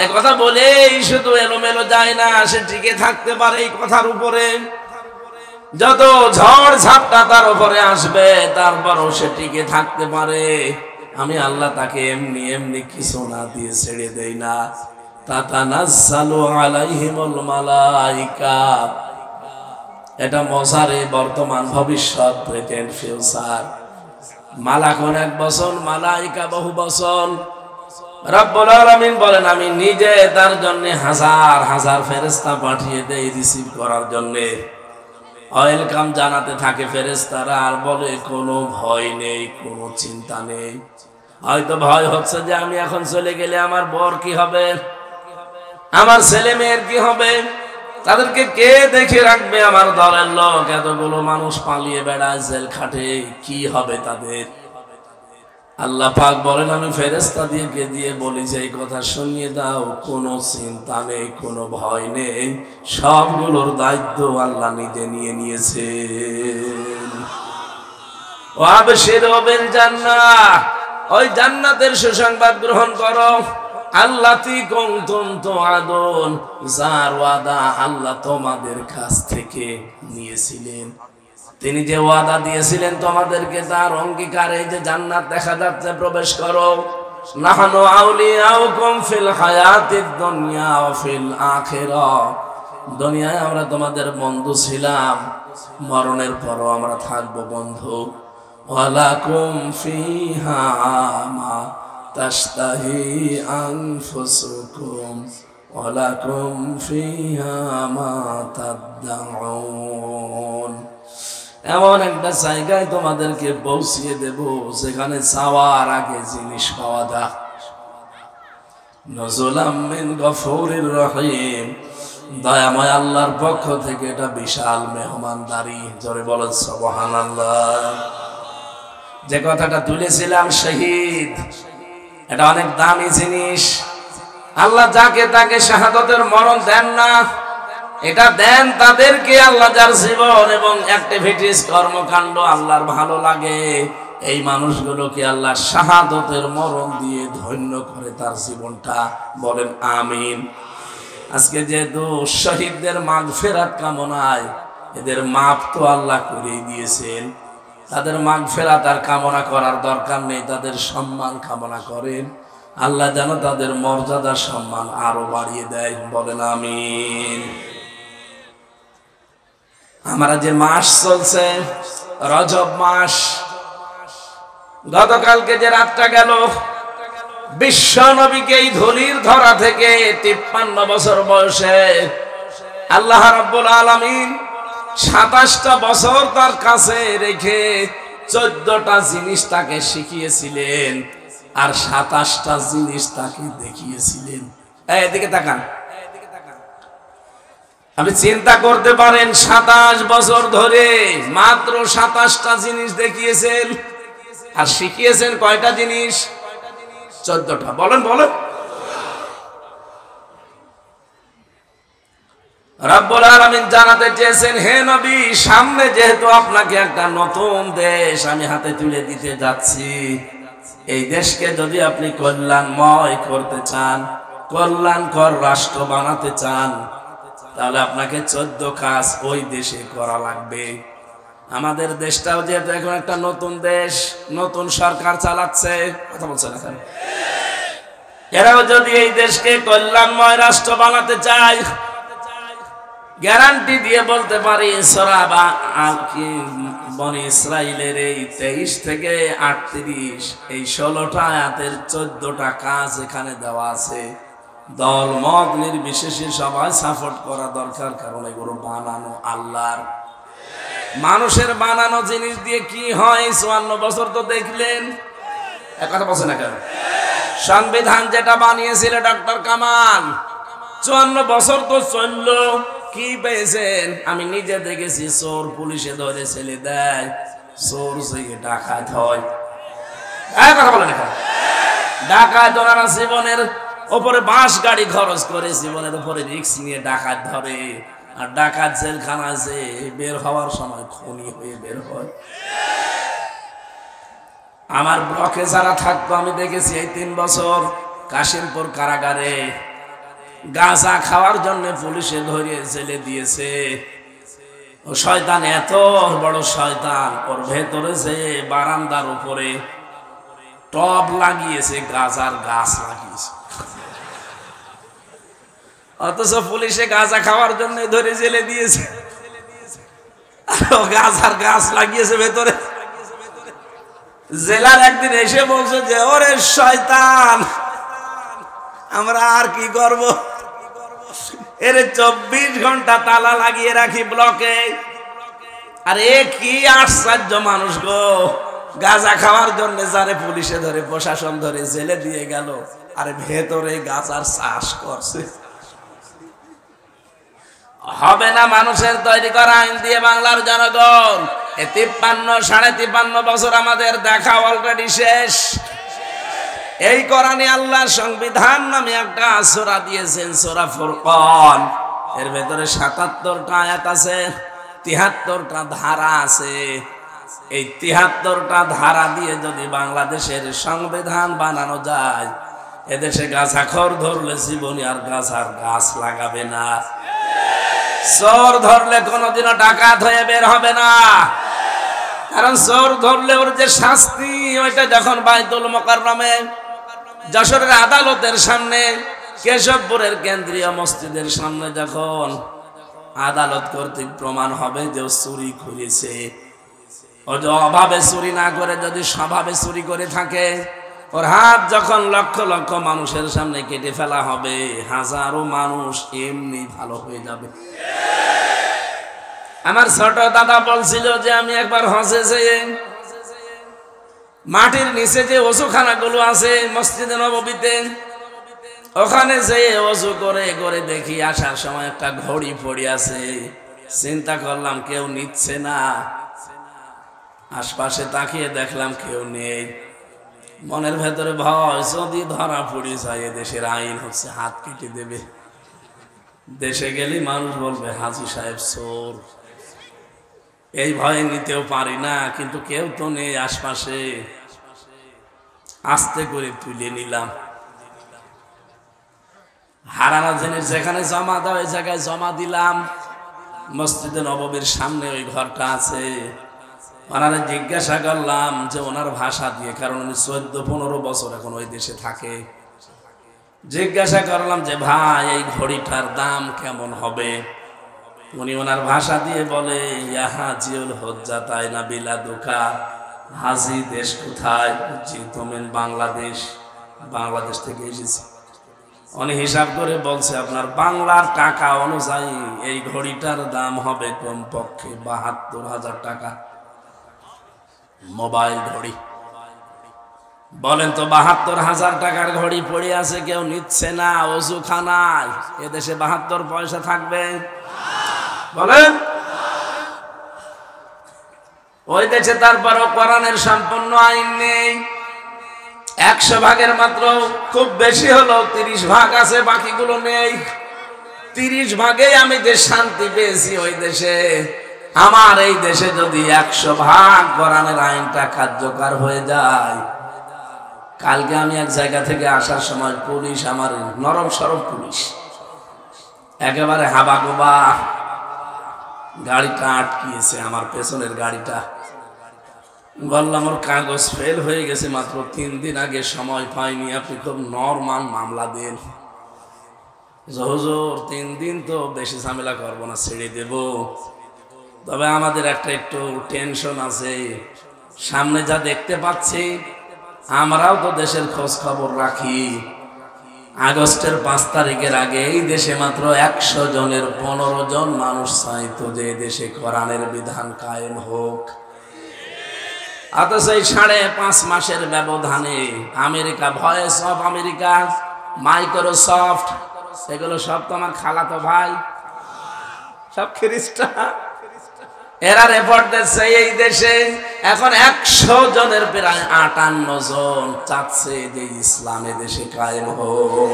এই কথা বলেই শুধু এলোমেলো যায় না, সে টিকে থাকতে পারে এই কথার উপরে। যত ঝড় ঝাপটা তার উপরে আসবে তারপরও সে টিকে থাকতে পারে। আমি আল্লাহ তাকে এমনি এমনি কিছু না দিয়ে ছেড়ে দেই না। তাতানাজ্জালু আলাইহিমুল মালাইকা, এটা মজারে বর্তমান ভবিষ্যৎ, প্রেজেন্ট ফিউচার। মালাকুন 1 বছর, মালাইকা বহু বছর। রব্বুল আলামিন বলেন আমি নিজে তার জন্য হাজার হাজার ফেরেশতা পাঠিয়ে দেই রিসিভ করার জন্য। ওয়েলকাম জানাতে থাকে ফেরেশতারা, আর বলে কোনো ভয় নেই, কোনো চিন্তা নেই। হয়তো ভয় হচ্ছে যে আমি এখন চলে গেলে আমার বর কি হবে, আমার ছেলে মেয়ের কি হবে, তাদেরকে কে দেখে রাখবে, আমার দলের লোক এতগুলো মানুষ পালিয়ে বেড়ায় জেল খাটে, কি হবে তাদের? আল্লাহ পাক বলেন আমি ফেরেশতা দিয়ে বলি যে এই কথা শুনিয়ে দাও, কোনো চিন্তা নেই, কোনো ভয় নেই, সবগুলোর দায়িত্ব আল্লাহ নিজে নিয়ে নিয়েছেন। ওয়াবশিরু বিল জান্নাহ, ওই জান্নাতের সুসংবাদ গ্রহণ করো। আল্লাতী কুনতুম তুআদুন, যার ওয়াদা আল্লাহ তোমাদের কাছ থেকে নিয়েছিলেন। তিনি যে ওয়াদা দিয়েছিলেন তোমাদেরকে, তার অঙ্গীকার এই যে জান্নাত দেখা যাচ্ছে, প্রবেশ করো। নাহনু আউলিয়াউকুম ফিল হায়াতিদ দুনিয়া ওয়া ফিল আখিরাহ, দুনিয়ায় আমরা তোমাদের বন্ধু ছিলাম, মরণের পরও আমরা থাকবো বন্ধু। ওয়ালাকুম ফিহা মা তাশতাহি আনফুসুকুম ওয়া লাকুম ফিহা মা তাদউন। এমন একটা জায়গায় তোমাদেরকে পৌঁছিয়ে দেব যেখানে চাওয়ার আগে জিনিস পাওয়া যায়। নজুলাম মিন গফুরির রহিম, দয়াময় আল্লাহর পক্ষ থেকে এটা বিশাল মেহমানদারি। জোরে বলেন সুবহানাল্লাহ। যে কথাটা তুলেছিলাম শহীদ, এটা অনেক দামি জিনিস। আল্লাহ যাকে তাকে শাহাদাতের মরণ দেন না, এটা দেন তাদেরকে আল্লাহ যার জীবন এবং অ্যাক্টিভিটিস কর্মকাণ্ড আল্লাহর ভালো লাগে, এই মানুষগুলোকে আল্লাহ শাহাদাতের মরণ দিয়ে ধন্য করে তার জীবনটা। বলেন আমিন। আজকে যেহেতু শহীদদের মাগফিরাত কামনায়, এদের মাপ তো আল্লাহ করেই দিয়েছেন, তাদের মাগফিরাত আর কামনা করার দরকার নেই, তাদের সম্মান কামনা করেন। আল্লাহ যেন তাদের মর্যাদা সম্মান আরো বাড়িয়ে দেয়। বলেন আমিন। আমরা যে মাস চলছে রজব মাস, গতকালকে যে রাতটা গেল, বিশ্ব নবীকে এই ধুলির ধরা থেকে 53 বছর বয়সে আল্লাহ রাব্বুল আলামিন 27টা বছর তার কাছে রেখে 14টা জিনিস তাকে শিখিয়েছিলেন আর 27টা জিনিস তাকে দেখিয়েছিলেন। এদিকে তাকান। আপনি চিন্তা করতে পারেন, 27 বছর ধরে মাত্র 27টা জিনিস দেখিয়েছেন আর শিখিয়েছেন কয়টা জিনিস? 14টা। বলেন বলেন। রব্বুল আলামিন জানাতে চেয়েছেন, হে নবী, সামনে যেহেতু আপনাকে একটা নতুন দেশ আমি হাতে তুলে দিতে যাচ্ছি, এই দেশকে যদি আপনি কল্যাণময় করতে চান, কল্যাণকর রাষ্ট্র বানাতে চান, তাহলে আপনাকে 14 কাজ ওই দেশে করা লাগবে। আমাদের দেশটাও যেহেতু এখন একটা নতুন দেশ, নতুন সরকার চালাচ্ছে, কথা বলছেন এখন, এরাও যদি এই দেশকে কল্যাণময় রাষ্ট্র বানাতে চায়, গ্যারান্টি দিয়ে বলতে পারি সূরা বনী ইসরাইলের এই 23 থেকে 38 এই 16টা আয়াতের 14টা কাজ এখানে দেওয়া আছে। দল মত নির্বিশেষে সবাই সাপোর্ট করা দরকার, কারণ এগুলো বানানো আল্লাহর। মানুষের বানানো জিনিস দিয়ে কি হয় 54 বছর তো দেখলেন। এক কথা বলছে না কেন? সংবিধান যেটা বানিয়েছিল ডক্টর কামাল, 54 বছর তো চললো, কি পেয়েছেন? আমি নিজে দেখেছি, চোর পুলিশে ধরে ছেলে দেয়, চোর থেকে ডাকাত হয়। কথা বলেন এখন, ডাকাত ওনারা জীবনের ওপরে বাস গাড়ি খরচ করে, জীবনের উপরে রিস্ক নিয়ে ডাকাত ধরে, আর ডাকাত জেলখানা যে বের হওয়ার সময় খুনি হয়ে বের হয়। আমার ব্লকে যারা থাকতো আমি দেখেছি এই 3 বছর কাশিমপুর কারাগারে গাঁজা খাওয়ার জন্য পুলিশে ধরে জেলে দিয়েছে। ও শয়তান এত বড় শয়তান, ওর ভেতরে যে বারান্দার উপরে টব লাগিয়েছে, গাঁজার গাছ লাগিয়েছে, অথচ পুলিশে গাঁজা খাওয়ার জন্য ধরে জেলে দিয়েছে, গাঁজার গাছ লাগিয়েছে ভেতরে। জেলার একদিন এসে বলছে যে, ওরে শয়তান, আমরা আর কি করব, এর 24 ঘন্টা তালা লাগিয়ে রাখি ব্লকে। আরে কি আশ্চর্য মানুষ গো, গাঁজা খাওয়ার জন্য যারে পুলিশে ধরে প্রশাসন ধরে জেলে দিয়ে গেল, আরে ভেতরে গাঁজার চাষ করছে। হবে না মানুষের তৈরি করা আইন দিয়ে বাংলার জনগণ। 53-53.5 বছর আমাদের দেখা অলরেডি শেষ। এই কোরআনে আল্লাহর সংবিধান নামে একটা সূরা দিয়েছেন, সূরা ফুরকান। এর ভেতরে 77টা আয়াত আছে, 73টা ধারা আছে। এই 73টা ধারা দিয়ে যদি বাংলাদেশের সংবিধান বানানো যায়, এদেশে গাঁজাখোর ধরলে জীবনী আর গাঁজার গাছ লাগাবে না, চোর ধরলে কোনোদিনও ডাকাত হয়ে বের হবে না। কারণ চোর ধরলে ওর যে শাস্তি, ওইটা যখন বাইতুল মোকাররমে যশোরের আদালতের সামনে, কেশবপুরের কেন্দ্রীয় মসজিদের সামনে যখন আদালত কর্তৃক প্রমাণ হবে যে চুরি করেছে, ও যে অভাবে চুরি না করে যদি স্বভাবে চুরি করে থাকে, ওর হাত যখন লক্ষ লক্ষ মানুষের সামনে কেটে ফেলা হবে, হাজারো মানুষ এমনি ভালো হয়ে যাবে। আমার ছোট দাদা বলছিল যে আমি একবার হজে যেয়ে মাটির নিচে যে ওযুখানাগুলো আছে মসজিদে নববীতে, ওখানে যেয়ে ওযু করে করে দেখি আসার সময় একটা ঘড়ি পড়ে আছে। চিন্তা করলাম কেউ নিচ্ছে না, আশপাশে তাকিয়ে দেখলাম কেউ নেই। মনের ভেতরে ভয়, যদি ধরা পড়ে যায় দেশের আইন হচ্ছে হাত কেটে দেবে। দেশে গেলে মানুষ বলবে হাজী সাহেব চোর। এই ভয়ে নিতেও পারি না, কিন্তু কেউ তো নেই আশপাশে। আস্তে করে তুলে নিলাম। হারানো জিনিস যেখানে জমা দেওয়া ওই জায়গায় জমা দিলাম। মসজিদে নববীর সামনে ওই ঘরটা আছে। ওনারা জিজ্ঞাসা করলাম যে ওনার ভাষা দিয়ে, কারণ উনি 14-15 বছর এখন ওই দেশে থাকে। জিজ্ঞাসা করলাম যে ভাই এই ঘড়িটার দাম কেমন হবে? উনি ওনার ভাষা দিয়ে বলে, ইয়া জিউল হজ্জাতাই না বিলাদুকা, হাজি দেশ কোথায়? জি তুমিন বাংলাদেশ। বাংলাদেশ থেকে এসেছি। উনি হিসাব করে বলছে আপনার বাংলার টাকা অনুযায়ী এই ঘড়িটার দাম হবে কমপক্ষে 72,000 টাকা। মোবাইল ঘড়ি। বলেন তো 72,000 টাকার ঘড়ি পড়ে আছে, কেউ নিচ্ছে না, ওযুখানায়। এদেশে 72 পয়সা থাকবে? বলেন। ওই দেশে তারপরও কোরআনের সম্পূর্ণ আইন নেই। 100 ভাগের মাত্র খুব বেশি হলো 30 ভাগ আছে, বাকিগুলো নেই। 30 ভাগেই আমি যে শান্তি পেয়েছি ওই দেশে, আমার এই দেশে যদি 100 ভাগ কোরআনের আইনটা কার্যকর হয়ে যায়। কালকে আমি এক জায়গা থেকে আসার সময় পুলিশ, আমার নরম সরম পুলিশ, একেবারে হাবাগোবা গাড়িটা আটকিয়েছে, আমার পেছনের গাড়িটা। বললাম ওর কাগজ ফেল হয়ে গেছে, মাত্র 3 দিন আগে, সময় পাইনি, আপনি খুব নরমাল মামলা দেন। হুজুর 3 দিন তো বেশি ঝামেলা করবো না, ছেড়ে দেব। তবে আমাদের একটা একটু টেনশন আছে, সামনে যা দেখতে পাচ্ছি, আমরাও তো দেশের খোঁজ খবর রাখি। আগস্টের 5 তারিখের আগে এই দেশে মাত্র 100 জনের 15 জন মানুষ চাইতো যে দেশে কোরআনের বিধান কায়েম হোক। অথচ এই 5.5 মাসের ব্যবধানে America, voice of America, Microsoft, এগুলো সব তো আমার খালাতো ভাই, সব খ্রিস্টান। এরা রেপোর্ট দিচ্ছে এই দেশে এখন 100 জনের প্রায় 58 জন চাচ্ছে যে ইসলামে দেশে কায়েম হোক।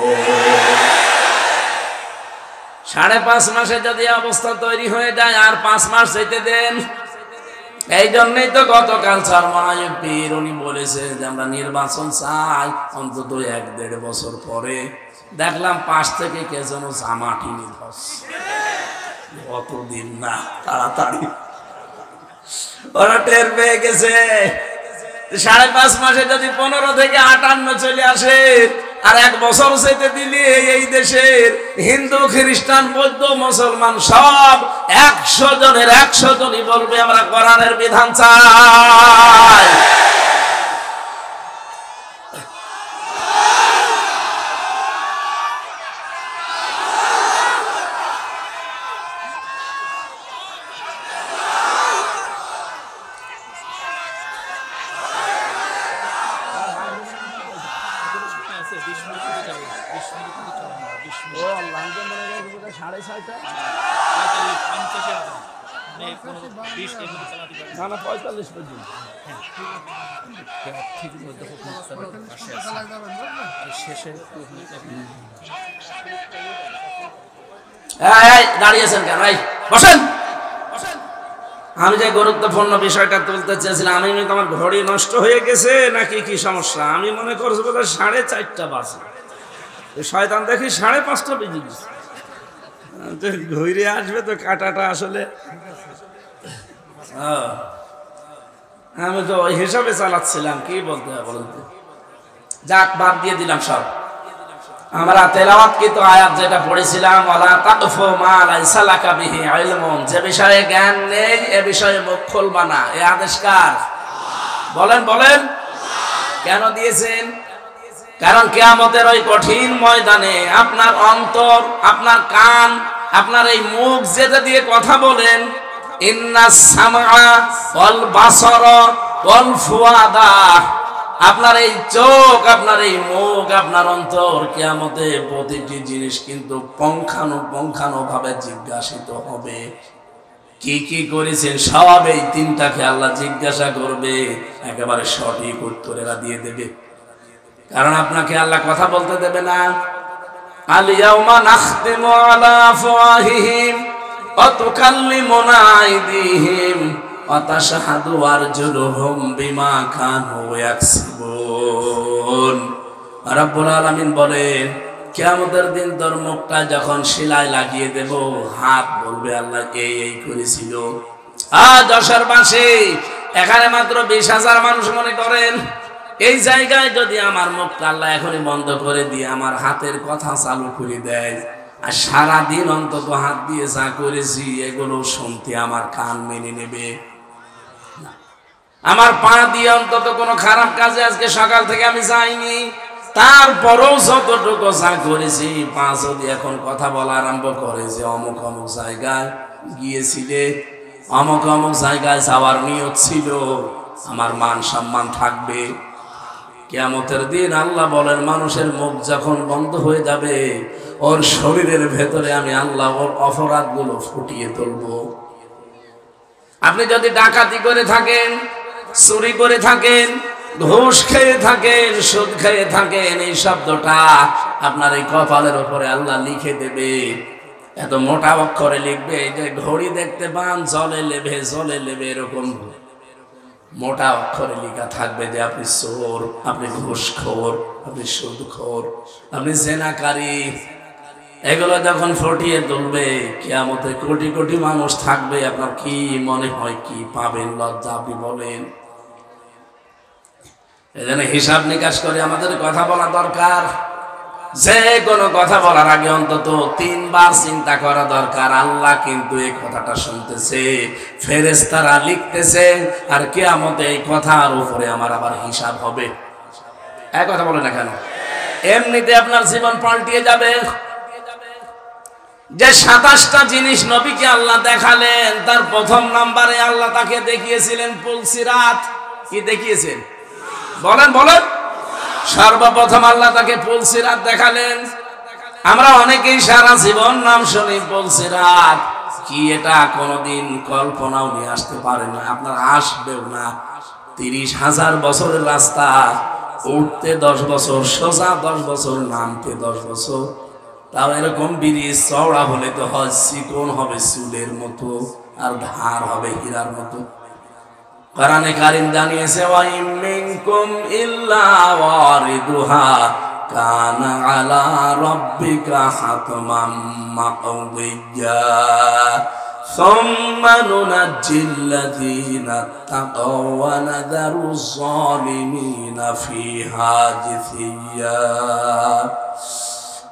5.5 মাসে যদি অবস্থা তৈরি হয়ে যায়, আর 5 মাস যেতে দেন। এই জন্যই তো গতকাল চরমনায় পীর উনি বলেছে যে আমরা নির্বাচন চাই অন্তত 1-1.5 বছর পরে। দেখলাম পাশ থেকে কে যেন জামাটি নিধস, অতদিন না, তাড়াতাড়ি ওরা টের পেয়ে গেছে। 5.5 মাসে যদি 15 থেকে 58 চলে আসে, আর 1 বছর যেতে দিলে এই দেশের হিন্দু, খ্রিস্টান, বৌদ্ধ, মুসলমান সব 100 জনের 100 জনই বলবে আমরা কোরআনের বিধান চাই। দাঁড়িয়েছেন কেন? বসেন। আমি যে গুরুত্বপূর্ণ বিষয়টা তুলতে চেয়েছিলাম, আমি তোমার ঘড়ি নষ্ট হয়ে গেছে নাকি কি সমস্যা? আমি মনে করছি বোধহয় 4:30 বাজে, শয়তান দেখি 5:30 বেজে গেছে। ঘুরে আসবে তো কাটাটা আসলে, আমি তো ওই হিসাবে চালাচ্ছিলাম। কি বলতে হবে বলুন তো? যাক, বাদ দিয়ে দিলাম সব। আমরা তেলাওয়াতকৃত আয়াত যেটা পড়েছিলাম, ওয়ালা তাকফু মা লাইসা লাকা বিহি ইলমুন, যে বিষয়ে জ্ঞান নেই এ বিষয়ে মুখ খুলবা না। এই আদেশ কার? বলেন বলেন। কেন দিয়েছেন? কারণ কিয়ামতের ওই কঠিন ময়দানে আপনার অন্তর, আপনার কান, আপনার এই মুখ যেটা দিয়ে কথা বলেন, ইন্নাস সামআ ওয়াল বাসারা ওয়াল ফুয়াদা, আপনার এই চোখ, আপনার এই মুখ, আপনার অন্তর, কিয়ামতে প্রতিটি জিনিস কিন্তু পঙ্খানো ভাবে জিজ্ঞাসিত হবে। কি কি করেছেন সব এই তিনটাকে আল্লাহ জিজ্ঞাসা করবে, একেবারে সঠিক উত্তর এরা দিয়ে দেবে। কারণ আপনাকে আল্লাহ কথা বলতে দেবে না। আল ইয়াউমা নাখতিমু আলা আফওয়াহিহিম ওয়া তুকাল্লিমুনা আইদিহিম ওয়া তাশহাদু আরজুলুহুম বিমা কানু ইয়াকসিবুন। রাব্বুল আলামিন বলেন, কিয়ামতের দিন তোর মুখটা যখন শিলায় লাগিয়ে দেব, হাত বলবে আল্লাহ এই করেছিল। যশোর বাসী, এখানে মাত্র 20,000 মানুষ মনে করেন, এই জায়গায় যদি আমার মুখটা আল্লাহ এখনই বন্ধ করে দিয়ে আমার হাতের কথা চালু করে দেয়, আর সারাদিন অন্তত হাত দিয়ে যা করেছি এগুলো শুনতে আমার কান মেনে নেবে। আমার পা দিয়ে অন্তত কোনো খারাপ কাজে আজকে সকাল থেকে আমি যাইনি, তারপরেও যতটুকু যা করেছি, পা যদি এখন কথা বলা আরম্ভ করে যে অমুক অমুক জায়গায় গিয়েছিলে, অমুক অমুক জায়গায় যাওয়ার নিয়ত ছিল, আমার মান সম্মান থাকবে। কিয়ামতের দিন আল্লাহ বলেন, মানুষের মুখ যখন বন্ধ হয়ে যাবে, ওর শরীরের ভেতরে আমি আল্লাহ ওর অপরাধগুলো ফুটিয়ে তুলব। আপনি যদি ডাকাতি করে থাকেন, চুরি করে থাকেন, ঘুষ খেয়ে থাকেন, সুদ খেয়ে থাকেন, এই শব্দটা আপনার এই কপালের উপরে আল্লাহ লিখে দেবে। এত মোটা অক্ষরে লিখবে যে ঘড়ি দেখতে পান জলে লেবে এরকম মোটা অক্ষরে লেখা থাকবে যে আপনি চোর, আপনি ঘুষখোর, আপনি সুদখোর, আপনি জেনাকারী। এগুলো যখন ফুটিয়ে তুলবে, কিয়ামতে কোটি কোটি মানুষ থাকবে, আপনার কি মনে হয় কি পাবেন? লজ্জা আপনি বলেন। এজন্য হিসাব নিকাশ করে আমাদের কথা বলা দরকার। যে কোনো কথা বলার আগে অন্তত 3 বার চিন্তা করা দরকার। আল্লাহ কিন্তু এই কথাটা শুনতেছে, ফেরেশতারা লিখতেছে, আর কিয়ামতে এই কথার উপরে আমার আবার হিসাব হবে। এক কথা বলে না কেন? এমনিতে আপনার জীবন পাল্টিয়ে যাবে। যে 27টা জিনিস নবীকে আল্লাহ দেখালেন, তার প্রথম নাম্বারে আল্লাহ তাকে দেখিয়েছিলেন পুলসিরাত। কি দেখিয়েছেন? বলেন। সর্বপ্রথম আল্লাহ তাকে পুলসিরাত দেখালেন। আমরা অনেকেই সারা জীবন নাম শুনি পুলসিরাত, কি এটা কোনোদিন কল্পনাও নিয়ে আসতে পারে না, আপনার আসবেও না। 30,000 বছরের রাস্তা, উঠতে 10 বছর, সোজা 10 বছর, নামতে 10 বছর। তাও এরকম ব্রিজ চওড়া হলে তো হয়, চিকন হবে চুলের মতো, আর ধার হবে হীরার মতো। কোরআনে কারীম জানিয়েছে, ওয়া ইম মিনকুম ইল্লা ওয়ারিদুহা কানা আলা রাব্বিকা হাতমান মাকদিয়্যা সুম্মা নুনাজ্জিল্লাযীনা তাকাও ওয়া নাযারুজ যালিমিনা ফিহা জিসিয়্যা।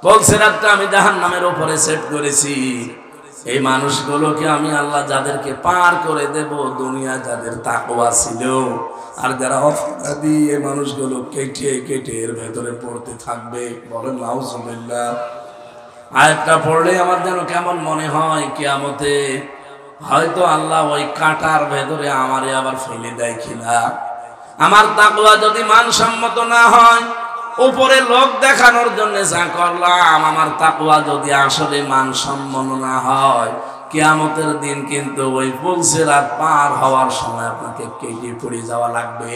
পুলসিরাতটা আমি জাহান্নামের উপরে সেট করেছি। এই মানুষগুলোকে আমি আল্লাহ যাদেরকে পার করে দেব, দুনিয়া যাদের তাকওয়া ছিল, আর যারা অপরাধী, এই মানুষগুলো কেটে এর ভেতরে পড়তে থাকবে। বলেন নাউজুবিল্লাহ। আয়াতটা পড়লে আমার যেন কেমন মনে হয়, কিয়ামতে হয়তো আল্লাহ ওই কাঁটার ভেতরে আমারে আবার ফেলে দেয় কিনা। আমার তাকওয়া যদি মানসম্মত না হয়, উপরে লোক দেখানোর জন্য যা করলাম, আমার তাকওয়া যদি আসলে মানসম্মত না হয়, কিয়ামতের দিন কিন্তু ওই পুলসিরাত পার হওয়ার সময় আপনাকে কেটে পড়ে যাওয়া লাগবে।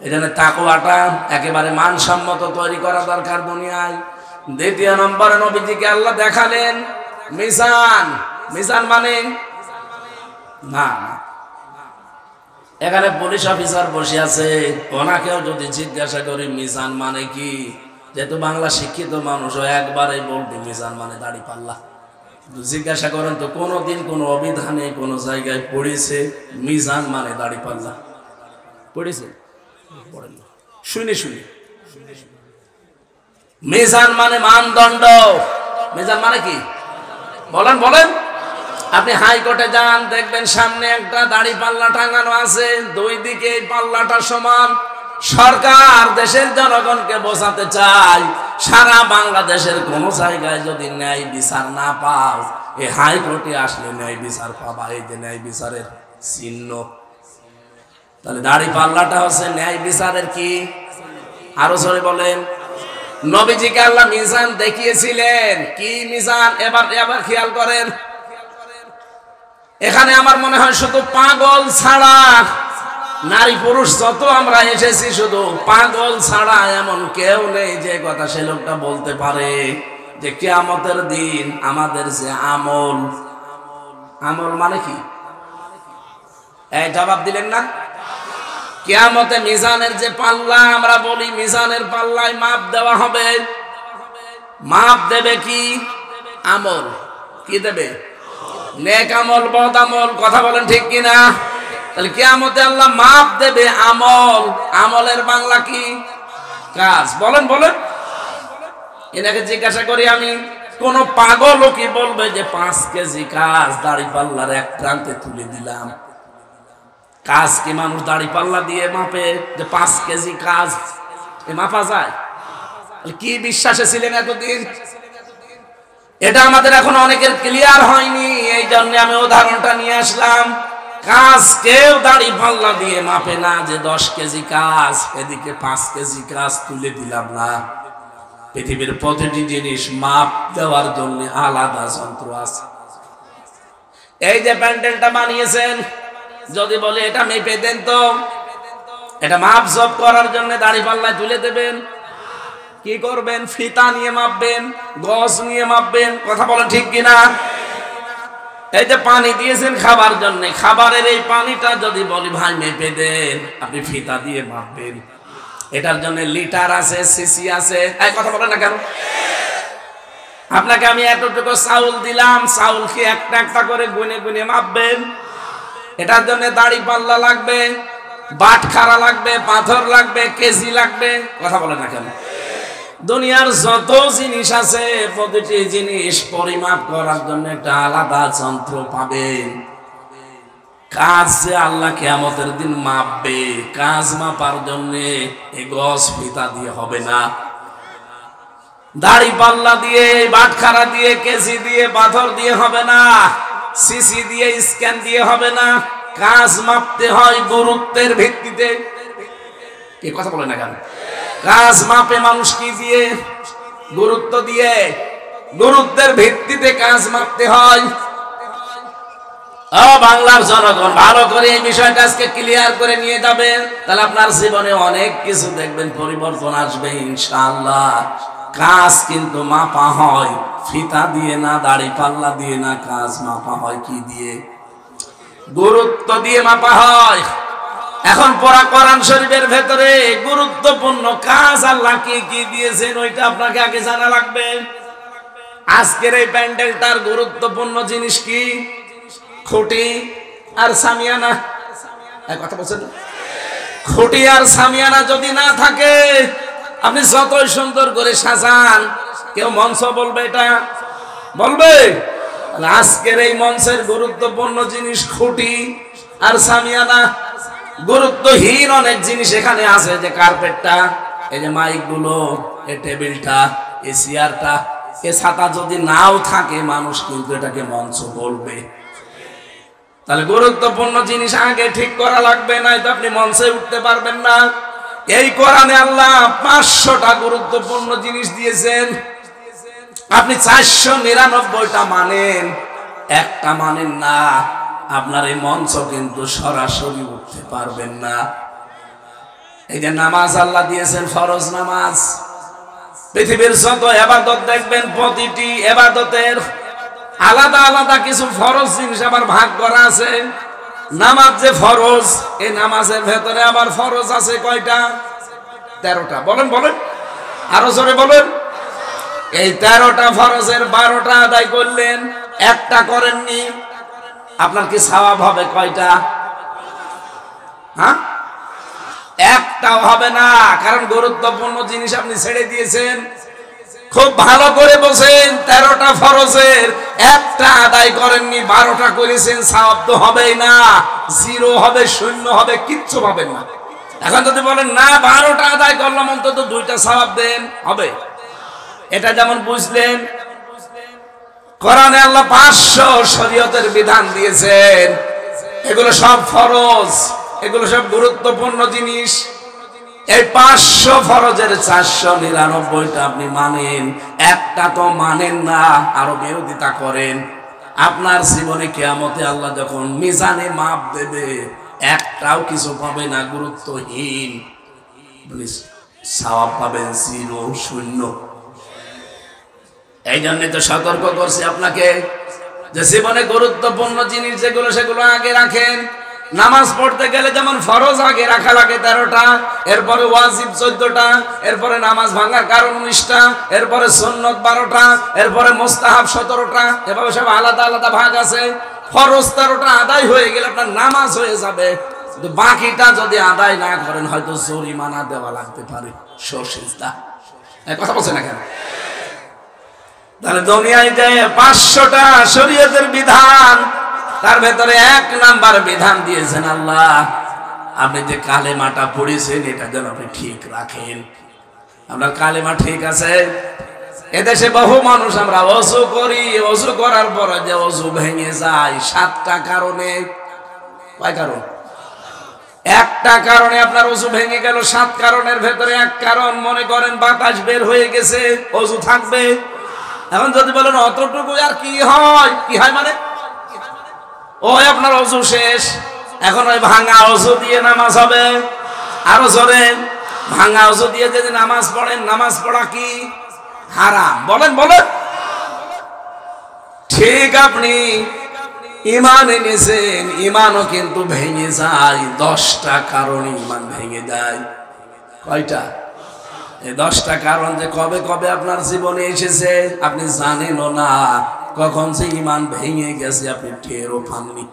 এজন্য তাকওয়াটা একেবারে মানসম্মত তৈরি করা দরকার দুনিয়ায়। দ্বিতীয় নম্বরে নবীজিকে আল্লাহ দেখালেন মিজান। মিজান মানে না, এখানে পুলিশ অফিসার বসে আছে, ওনাকেও যদি জিজ্ঞাসা করি মিজান মানে কি, যেহেতু বাংলা শিক্ষিত মানুষ, একবারেই বলবে মিজান মানে দাড়ি পাল্লা। জিজ্ঞাসা করেন তো কোনোদিন কোন অভিধানে কোন জায়গায় পড়েছে মিজান মানে দাড়ি পাল্লা? পড়েছে? পড়েন না। শুনে মিজান মানে মানদণ্ড। মিজান মানে কি? বলেন। আপনি হাইকোর্টে যান, দেখবেন সামনে একটা দাড়ি পাল্লা টাঙানো আছে, দুই দিকে এই পাল্লাটা সমান, সরকার দেশের জনগণকে বোঝাতে চায়, সারা বাংলাদেশের কোন জায়গায় যদি ন্যায় বিচার না পাও, এই হাইকোর্টে আসলে ন্যায় বিচার পাবা। এই যে ন্যায় বিচারের চিহ্ন। তাহলে দাড়ি পাল্লাটা হচ্ছে ন্যায় বিচারের কি? আরো জোরে বলেন। নবীজিকে আল্লাহ মিজান দেখিয়েছিলেন। কি মিজান? এবার খেয়াল করেন। এখানে আমার মনে হয় শুধু পাগল ছাড়া, নারী পুরুষ যত আমরা এসেছি, শুধু পাগল ছাড়া এমন কেউ নেই যে কথা সে লোকটা বলতে পারে যে কিয়ামতের দিন আমাদের যে আমল, আমল মানে কি? এই জবাব দিলেন না? কিয়ামতে মিজানের যে পাল্লা, আমরা বলি মিজানের পাল্লায় মাপ দেওয়া হবে। মাপ দেবে কি? আমল। কি দেবে? নেক আমল, বদ আমল। কথা বলেন ঠিক কিনা? তাহলে কিয়ামতে আল্লাহ মাপ দেবে আমল। আমলের বাংলা কি? কাজ। বলেন বলেন। এনাকে জিজ্ঞাসা করি আমি, কোন পাগলও কি বলবে যে 5 কেজি কাজ দাড়ি পাল্লার এক প্রান্তে তুলে দিলাম? কাজ কি মানুষ দাড়ি পাল্লা দিয়ে মাপে যে 5 কেজি কাজ এ মাপা যায়? কি বিশ্বাসে ছিলেন এতদিন? এটা আমাদের এখন অনেকের ক্লিয়ার হয়নি। এই জন্য আমি উদাহরণটা নিয়ে আসলাম। কাজ কেউ দাড়ি পাল্লা দিয়ে মাপে না যে 10 কেজি কাজ, এদিকে 5 কেজি কাজ তুলে দিলাম না। পৃথিবীর প্রতিটি জিনিস মাপ দেওয়ার জন্য আলাদা যন্ত্র আছে। এই যে প্যান্ডেলটা বানিয়েছেন, যদি বলে এটা মেপে দেন, তো এটা মাপ জব করার জন্য দাড়ি পাল্লায় তুলে দেবেন। কি করবেন? ফিতা নিয়ে মাপবেন, গজ নিয়ে মাপবেন। কথা বলেন ঠিক কিনা? এই যে পানি দিয়েছেন খাবার জন্য, খাবারের এই পানিটা যদি বলি ভাই মেপে দেন, আপনি ফিতা দিয়ে মাপবেন। এটার জন্য লিটার আছে, সিসি আছে। এই কথা বলেন না কেন? আপনাকে আমি এতটুকু চাউল দিলাম, চাউল কি একটা একটা করে গুনে গুনে মাপবেন? এটার জন্য দাড়ি পাল্লা লাগবে, বাটখারা লাগবে, পাথর লাগবে, কেজি লাগবে। কথা বলেন না কেন? দুনিয়ার যত জিনিস আছে, প্রতিটি জিনিস পরিমাপ করার জন্য একটা আলাদা যন্ত্র পাবেন। কাজ যে আল্লাহ কিয়ামতের দিন মাপবে, কাজ মাপার জন্য এই গজ ফিতা দিয়ে হবে না, দাড়ি পাল্লা দিয়ে, বাটখারা দিয়ে, কেজি দিয়ে, পাথর দিয়ে হবে না, সিসি দিয়ে, স্ক্যান দিয়ে হবে না। কাজ মাপতে হয় গুরুত্বের ভিত্তিতে। এই কথা বলে না কেন? কাজ মাপে মানুষ কি দিয়ে? গুরুত্ব দিয়ে। গুরুত্বের ভিত্তিতে কাজ মাপতে হয়। বাংলার জনগণ ভালো করে এই বিষয়টা আজকে ক্লিয়ার করে নিয়ে যাবেন, তাহলে আপনার জীবনে অনেক কিছু দেখবেন পরিবর্তন আসবে ইনশাআল্লাহ। কাজ কিন্তু মাপা হয় ফিতা দিয়ে না, দাড়ি পাল্লা দিয়ে না। কাজ মাপা হয় কি দিয়ে? গুরুত্ব দিয়ে মাপা হয়। এখন পড়া কোরআন শরীফের ভেতরে গুরুত্বপূর্ণ কাজ আল্লাহ কি কি দিয়েছেন, ওইটা আপনাকে আগে জানা লাগবে। আজকের এই প্যান্ডেলটার গুরুত্বপূর্ণ জিনিস কি? খুঁটি আর সামিয়ানা। কথা বলছেন? খুঁটি আর সামিয়ানা যদি না থাকে, আপনি যতই সুন্দর করে সাজান, কেউ মঞ্চ বলবে এটা বলবে? আজকের এই মঞ্চের গুরুত্বপূর্ণ জিনিস খুঁটি আর সামিয়ানা। গুরুত্বহীন অনেক জিনিস এখানে আছে, যে কার্পেটটা, এই যে মাইক গুলো, এই টেবিলটা, এই চেয়ারটা, এ ছাতা যদি নাও থাকে, মানুষ কিন্তু এটাকে মঞ্চ বলবে। তাহলে গুরুত্বপূর্ণ জিনিস আগে ঠিক করা লাগবে, নাই তো আপনি মঞ্চে উঠতে পারবেন না। এই কোরআনে আল্লাহ 500টা গুরুত্বপূর্ণ জিনিস দিয়েছেন। আপনি 499টা মানেন, একটা মানেন না, আপনার এই মঞ্চ কিন্তু সরাসরি উঠতে পারবেন না। এই যে নামাজ আল্লাহ দিয়েছেন, ফরজ নামাজ। পৃথিবীর যত ইবাদত দেখবেন, প্রতিটি ইবাদতের আলাদা আলাদা কিছু ফরজ জিনিস আবার ভাগ করা আছে। নামাজ যে ফরজ, এই নামাজের ভেতরে আবার ফরজ আছে কয়টা? 13টা। বলেন বলেন, আরো জোরে বলেন। এই 13টা ফরজের 12টা আদায় করলেন, একটা করেননি, আপনার কি সওয়াব হবে কয়টা? হ্যাঁ, একটাও হবে না, কারণ গুরুত্বপূর্ণ জিনিস আপনি ছেড়ে দিয়েছেন। খুব ভালো করে বসেন, 13টা ফরজের একটা আদায় করেননি, 12টা করেছেন, সওয়াব তো হবেই না, জিরো হবে, শূন্য হবে, কিচ্ছু পাবেন না। এখন যদি বলেন না 12টা আদায় করলাম অন্তত 2টা সওয়াব দেন, হবে? এটা যেমন বুঝলেন কোরআনে আল্লাহ 500 শরীয়তের বিধান দিয়েছেন, এগুলো সব ফরজ, এগুলো সব গুরুত্বপূর্ণ জিনিস। এই 500 ফরজের 499টা আপনি মানেন, একটা তো মানেন না, আরো বিরোধিতা করেন। আপনার জীবনে কিয়ামতে আল্লাহ যখন মিজানে মাপ দেবে, একটাও কিছু পাবে না, গুরুত্বহীন, সওয়াব পাবেন 0, 0। এই জন্য তো সতর্ক করছি আপনাকে যে জীবনে গুরুত্বপূর্ণ জিনিস যেগুলো সেগুলো আগে রাখেন। নামাজ পড়তে গেলে যেমন ফরজ আগে রাখা লাগে 13টা, এরপরে ওয়াজিব 14টা, এরপরে নামাজ ভাঙার কারণ 19টা, এরপরে সুন্নত 12টা, এরপরে মুস্তাহাব 17টা, এভাবে সব আলাদা আলাদা ভাগ আছে। ফরজ 13টা আদায় হয়ে গেলে আপনার নামাজ হয়ে যাবে, কিন্তু বাকিটা যদি আদায় না করেন হয়তো জরিমানা দেওয়া লাগতে পারে। সশিজদা কথা বলছে না কেন? তাহলে দুনিয়ায় যে 500টা শরীয়তের বিধান, তার ভেতরে 1 নাম্বার বিধান দিয়েছেন আল্লাহ, আপনি যে কালেমাটা পড়েছেন এটা যেন আপনি ঠিক রাখেন। আপনার কালেমা ঠিক আছে? এদেশে বহু মানুষ আমরা ওযু করি, ওযু করার পর যে ওযু ভেঙে যায় 7টা কারণে। কয় কারণ? একটা কারণে আপনার ওযু ভেঙে গেল। 7 কারণের ভেতরে 1 কারণ মনে করেন বাতাস বের হয়ে গেছে, ওযু থাকবে। এখন যদি বলেন অতটুকু আর কি হয়, কি হয় মানে ওই আপনার ওযু শেষ, এখন ওই ভাঙা ওযু দিয়ে নামাজ হবে। আরো জোরে, ভাঙা ওযু দিয়ে যদি নামাজ পড়েন, নামাজ পড়া কি হারাম? বলেন বলেন। ঠিক আপনি ঈমান এনেছেন, ঈমানও কিন্তু ভেঙে যায়। 10টা কারণে ঈমান ভেঙে যায়। কয়টা? এই 10টা কারণ যে কবে কবে আপনার জীবনে এসেছে আপনি জানেনও না, কখন যে ঈমান ভেঙে গেছে আপনি টেরও পাননি।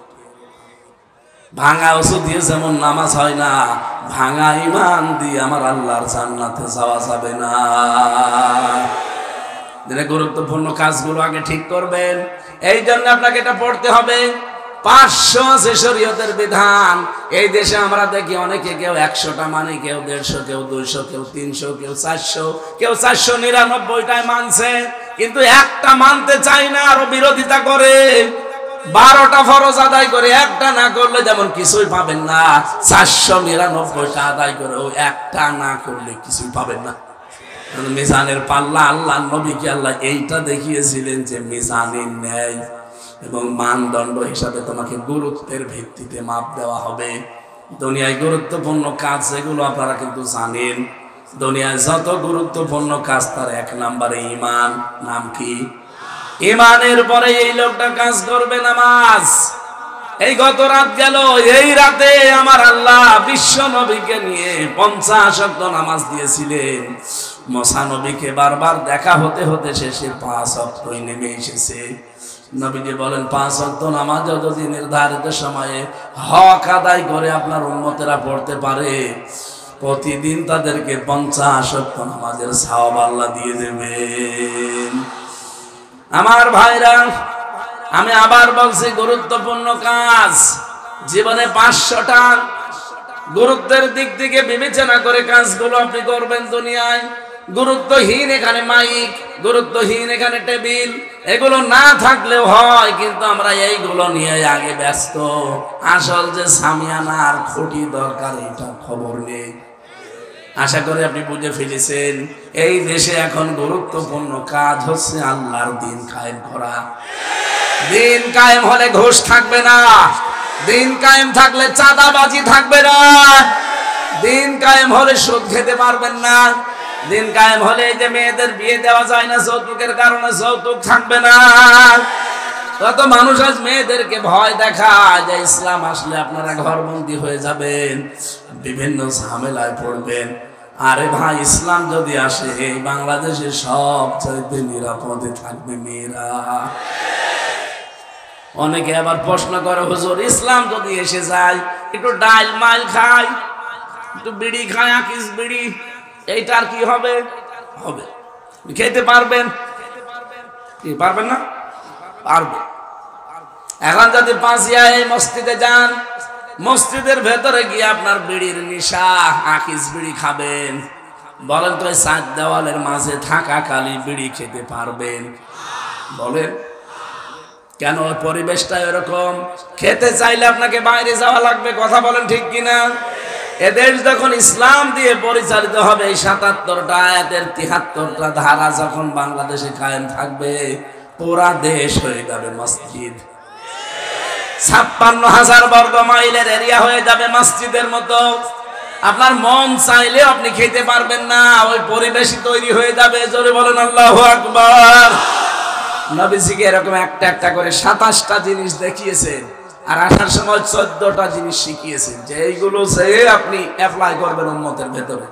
ভাঙা ওযু দিয়ে যেমন নামাজ হয় না, ভাঙা ঈমান দিয়ে আমার আল্লাহর জান্নাতে যাওয়া যাবে না। গুরুত্বপূর্ণ কাজগুলো আগে ঠিক করবেন। এই জন্য আপনাকে এটা পড়তে হবে। 500 আছে শরীয়তের বিধান। এই দেশে আমরা দেখি অনেকে কেউ 100টা মানে, কেউ 150, কেউ 200, কেউ 300, কেউ 400, কেউ 499টায় মানছে, কিন্তু একটা মানতে চায় না, আরো বিরোধিতা করে। 12টা ফরজ আদায় করে একটা না করলে যেমন কিছুই পাবেন না, 499টা আদায় করে একটা না করলে কিছুই পাবেন না। মিজানের পাল্লা আল্লাহ নবীকে আল্লাহ এইটা দেখিয়েছিলেন যে মিজানের ন্যায় এবং মানদণ্ড হিসাবে তোমাকে গুরুত্বের ভিত্তিতে মাপ দেওয়া হবে। দুনিয়ায় গুরুত্বপূর্ণ কাজ যেগুলো আপনারা কিন্তু জানেন, দুনিয়ায় যত গুরুত্বপূর্ণ কাজ তার 1 নম্বরে ঈমান। নাম কি? ঈমানের পরে এই লোকটা কাজ করবে নামাজ। এই গত রাত গেল, এই রাতে আমার আল্লাহ বিশ্ব নবীকে নিয়ে 50 ওয়াক্ত নামাজ দিয়েছিলেন। মুসা নবীকে বারবার দেখা হতে হতে শেষে 5 ওয়াক্তই নেমে এসেছে। নবীজি বলেন 5 ওয়াক্ত নামাজ যদি নির্ধারিত সময়ে হক আদায় করে আপনার উম্মতেরা পড়তে পারে, প্রতিদিন তাদেরকে 50 ওয়াক্ত নামাজের সওয়াব আল্লাহ দিয়ে দেবেন। আমার ভাইরা, আমি আবার বলছি গুরুত্বপূর্ণ কাজ জীবনে 500টা গুরুত্বের দিক থেকে বিবেচনা করে কাজগুলো আপনি করবেন। দুনিয়ায় গুরুত্বহীন এখানে মাইক, গুরুত্বহীন এখানে টেবিল, এগুলো না থাকলেও হয়, কিন্তু আমরা এইগুলো নিয়ে আগে ব্যস্ত। আসল যে সামিয়ানার খুঁটি দরকার এটা খবর নেই। আশা করি আপনি বুঝে ফেলেছেন। এই দেশে এখন গুরুত্বপূর্ণ কাজ হচ্ছে আল্লাহর দিন কায়েম করা। দিন কায়েম হলে ঘুষ থাকবে না, দিন কায়েম থাকলে চাঁদাবাজি থাকবে না, দিন কায়েম হলে সুদ খেতে পারবেন না, দিন কায়েম হলে এই যে মেয়েদের বিয়ে দেওয়া যায় না যৌতুকের কারণে, যৌতুক থাকবে না। কত মানুষ আজ মেয়েদেরকে ভয় দেখায় যে ইসলাম আসলে আপনারা ঘরবন্দি হয়ে যাবেন, বিভিন্ন ঝামেলায় পড়বেন। আরে ভাই, ইসলাম যদি আসে এই বাংলাদেশে সবচাইতে নিরাপদে থাকবে মেয়েরা। অনেকে আবার প্রশ্ন করে, হুজুর ইসলাম যদি এসে যায়, একটু ডাইল মাইল খাই, একটু বিড়ি খাই, আকিস বিড়ি, এইটার কি হবে? হবে, খেতে পারবেন কি পারবেন না? পারবে। এখন যদি পাঁচিয়া এই মসজিদে যান, মসজিদের ভেতরে গিয়ে আপনার বিড়ির নেশা, আকিস বিড়ি খাবেন? বলেন তো এই চার দেওয়ালের মাঝে থাকা কালি বিড়ি খেতে পারবেন? বলেন কেন? ওই পরিবেশটা এরকম। খেতে চাইলে আপনাকে বাইরে যাওয়া লাগবে। কথা বলেন ঠিক কিনা? এদেশ যখন ইসলাম দিয়ে পরিচালিত হবে, এই ৭৭টা আয়াতের ৭৩টা ধারা যখন বাংলাদেশে কায়েম থাকবে, পুরা দেশ হয়ে যাবে মসজিদ। ৫৬,০০০ বর্গ মাইলের এরিয়া হয়ে যাবে মসজিদের মতো। আপনার মন চাইলে আপনি খেতে পারবেন না, ওই পরিবেশই তৈরি হয়ে যাবে। জোরে বলেন আল্লাহু আকবার। নবীজিকে এরকম একটা একটা করে ২৭টা জিনিস দেখিয়েছেন, আর আসার সময় ১৪টা জিনিস শিখিয়েছেন, যে এইগুলো সে আপনি অ্যাপ্লাই করবেন উম্মতের ভেতরে।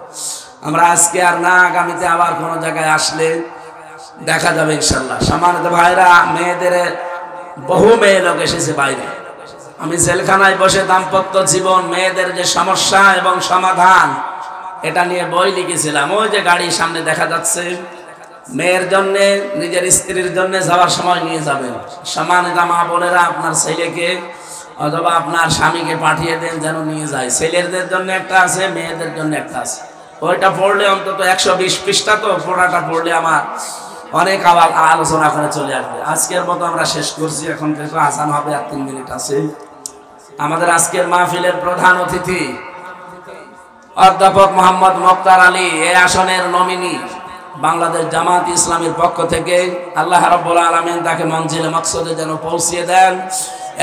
আমরা আজকে আর না, আগামীতে আবার কোনো জায়গায় আসলে দেখা যাবে ইনশাল্লাহ। সম্মানিত ভাইরা, মেয়েদের বহু মেয়ে লোক এসেছে বাইরে। আমি জেলখানায় বসে দাম্পত্য জীবন, মেয়েদের যে সমস্যা এবং সমাধান, এটা নিয়ে বই লিখেছিলাম। ওই যে গাড়ির সামনে দেখা যাচ্ছে, মেয়ের জন্য, নিজের স্ত্রীর জন্য যাওয়ার সময় নিয়ে যাবেন। সম্মানিত মা বোনেরা, আপনার ছেলেকে অথবা আপনার স্বামীকে পাঠিয়ে দেন যেন নিয়ে যায়। ছেলেদের জন্য একটা আছে, মেয়েদের জন্য একটা আছে। ওইটা পড়লে অন্তত ১২০ পৃষ্ঠা, তো পড়াটা পড়লে আমার অনেক আবার আলোচনা করে চলে আসবে। আজকের মতো আমরা শেষ করছি, এখন কিন্তু আসান হবে, আর ৩ মিনিট আছে। আমাদের আজকের মাহফিলের প্রধান অতিথি অধ্যাপক মোহাম্মদ মোক্তার আলী, এই আসনের নমিনি, বাংলাদেশ জামাত ইসলামের পক্ষ থেকে। আল্লাহ রাব্বুল আলামিন তাকে মঞ্জিলে মকসদে যেন পৌঁছিয়ে দেন।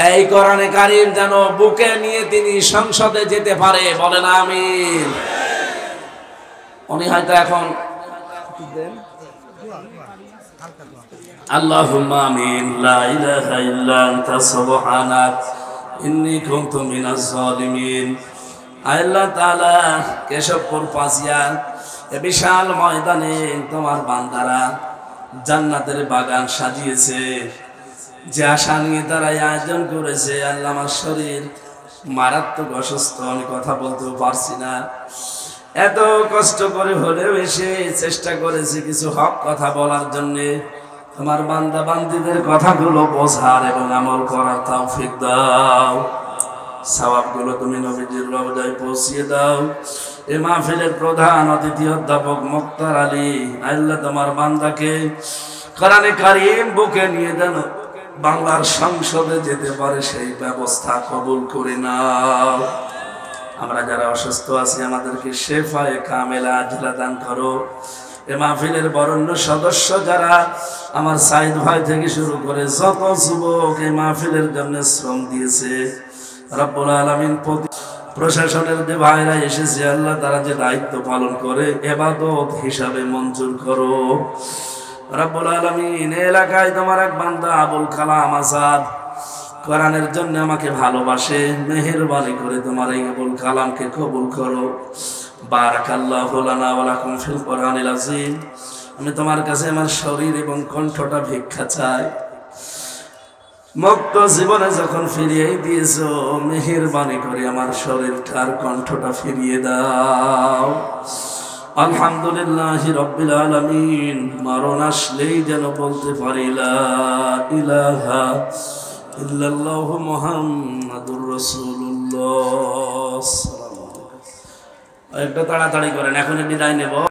এই কোরআনে কারীম যেন বুকে নিয়ে তিনি সংসদে যেতে পারে। বলেন আমিন। উনি হয়তো এখন আল্লাহুম্মা আমিন। লা ইলাহা ইল্লা আনতা সুবহানাক ইন্নী কুনতু মিনাজ জালিমিন। আল্লাহ তাআলা, কেশবপুর পাঁচিয়া এ বিশাল ময়দানে তোমার বান্দারা জান্নাতের বাগান সাজিয়েছে, যে আশা নিয়ে তারা আয়োজন করেছে। আল্লাহ, আমার শরীর মারাত্মক অসুস্থ, আমি কথা বলতেও পারছি না। এত কষ্ট করে হলেও এসে চেষ্টা করেছি কিছু হক কথা বলার জন্যে। তোমার বান্দা বান্দীদের কথাগুলো বোঝার এবং আমল করার তৌফিক দাও। সওয়াবগুলো তুমি নবীজির রওজায় পৌঁছিয়ে দাও। এই মাহফিলের প্রধান অতিথি অধ্যাপক মোক্তার আলী, আল্লাহ তোমার বান্দাকে কোরআনে কারীম বুকে নিয়ে দেন, বাংলার সংসদে যেতে পারে সেই ব্যবস্থা কবুল করে নাও। আমরা যারা অসুস্থ আছি, আমাদেরকে শেফায়ে কামেলা আজলা দান করো। এ মাহফিলের বরেণ্য সদস্য যারা, আমার সাইদ ভাই থেকে শুরু করে যত যুবক এই মাহফিলের জন্য শ্রম দিয়েছে, রব্বুল আলামিন প্রশাসনের যে ভাইরা এসেছে, আল্লাহ তারা যে দায়িত্ব পালন করে ইবাদত হিসাবে মঞ্জুর করো। রব্বুল আলামিন, এলাকায় তোমার এক বান্দা আবুল কালাম আজাদ কোরআনের জন্য আমাকে ভালোবাসে, মেহেরবানি করে তোমার এই আবুল কালামকে কবুল করো। বারাকাল্লাহু লানা ওয়া লাকুম ফিল কোরআনিল আযীম। আমি তোমার কাছে আমার শরীর এবং কণ্ঠটা ভিক্ষা চাই। মুক্ত জীবনে যখন ফিরিয়ে দিয়েছো, মেহেরবানি করে আমার শরীরটার কণ্ঠটা ফিরিয়ে দাও। আলহামদুলিল্লাহি রাব্বিল আলামিন। মরণ আসলেই যেন বলতে পারি লা ইলাহা ইল্লাল্লাহু মুহাম্মাদুর রাসূলুল্লাহ। একটু তাড়াতাড়ি করেন, এখনই বিদায় নেব।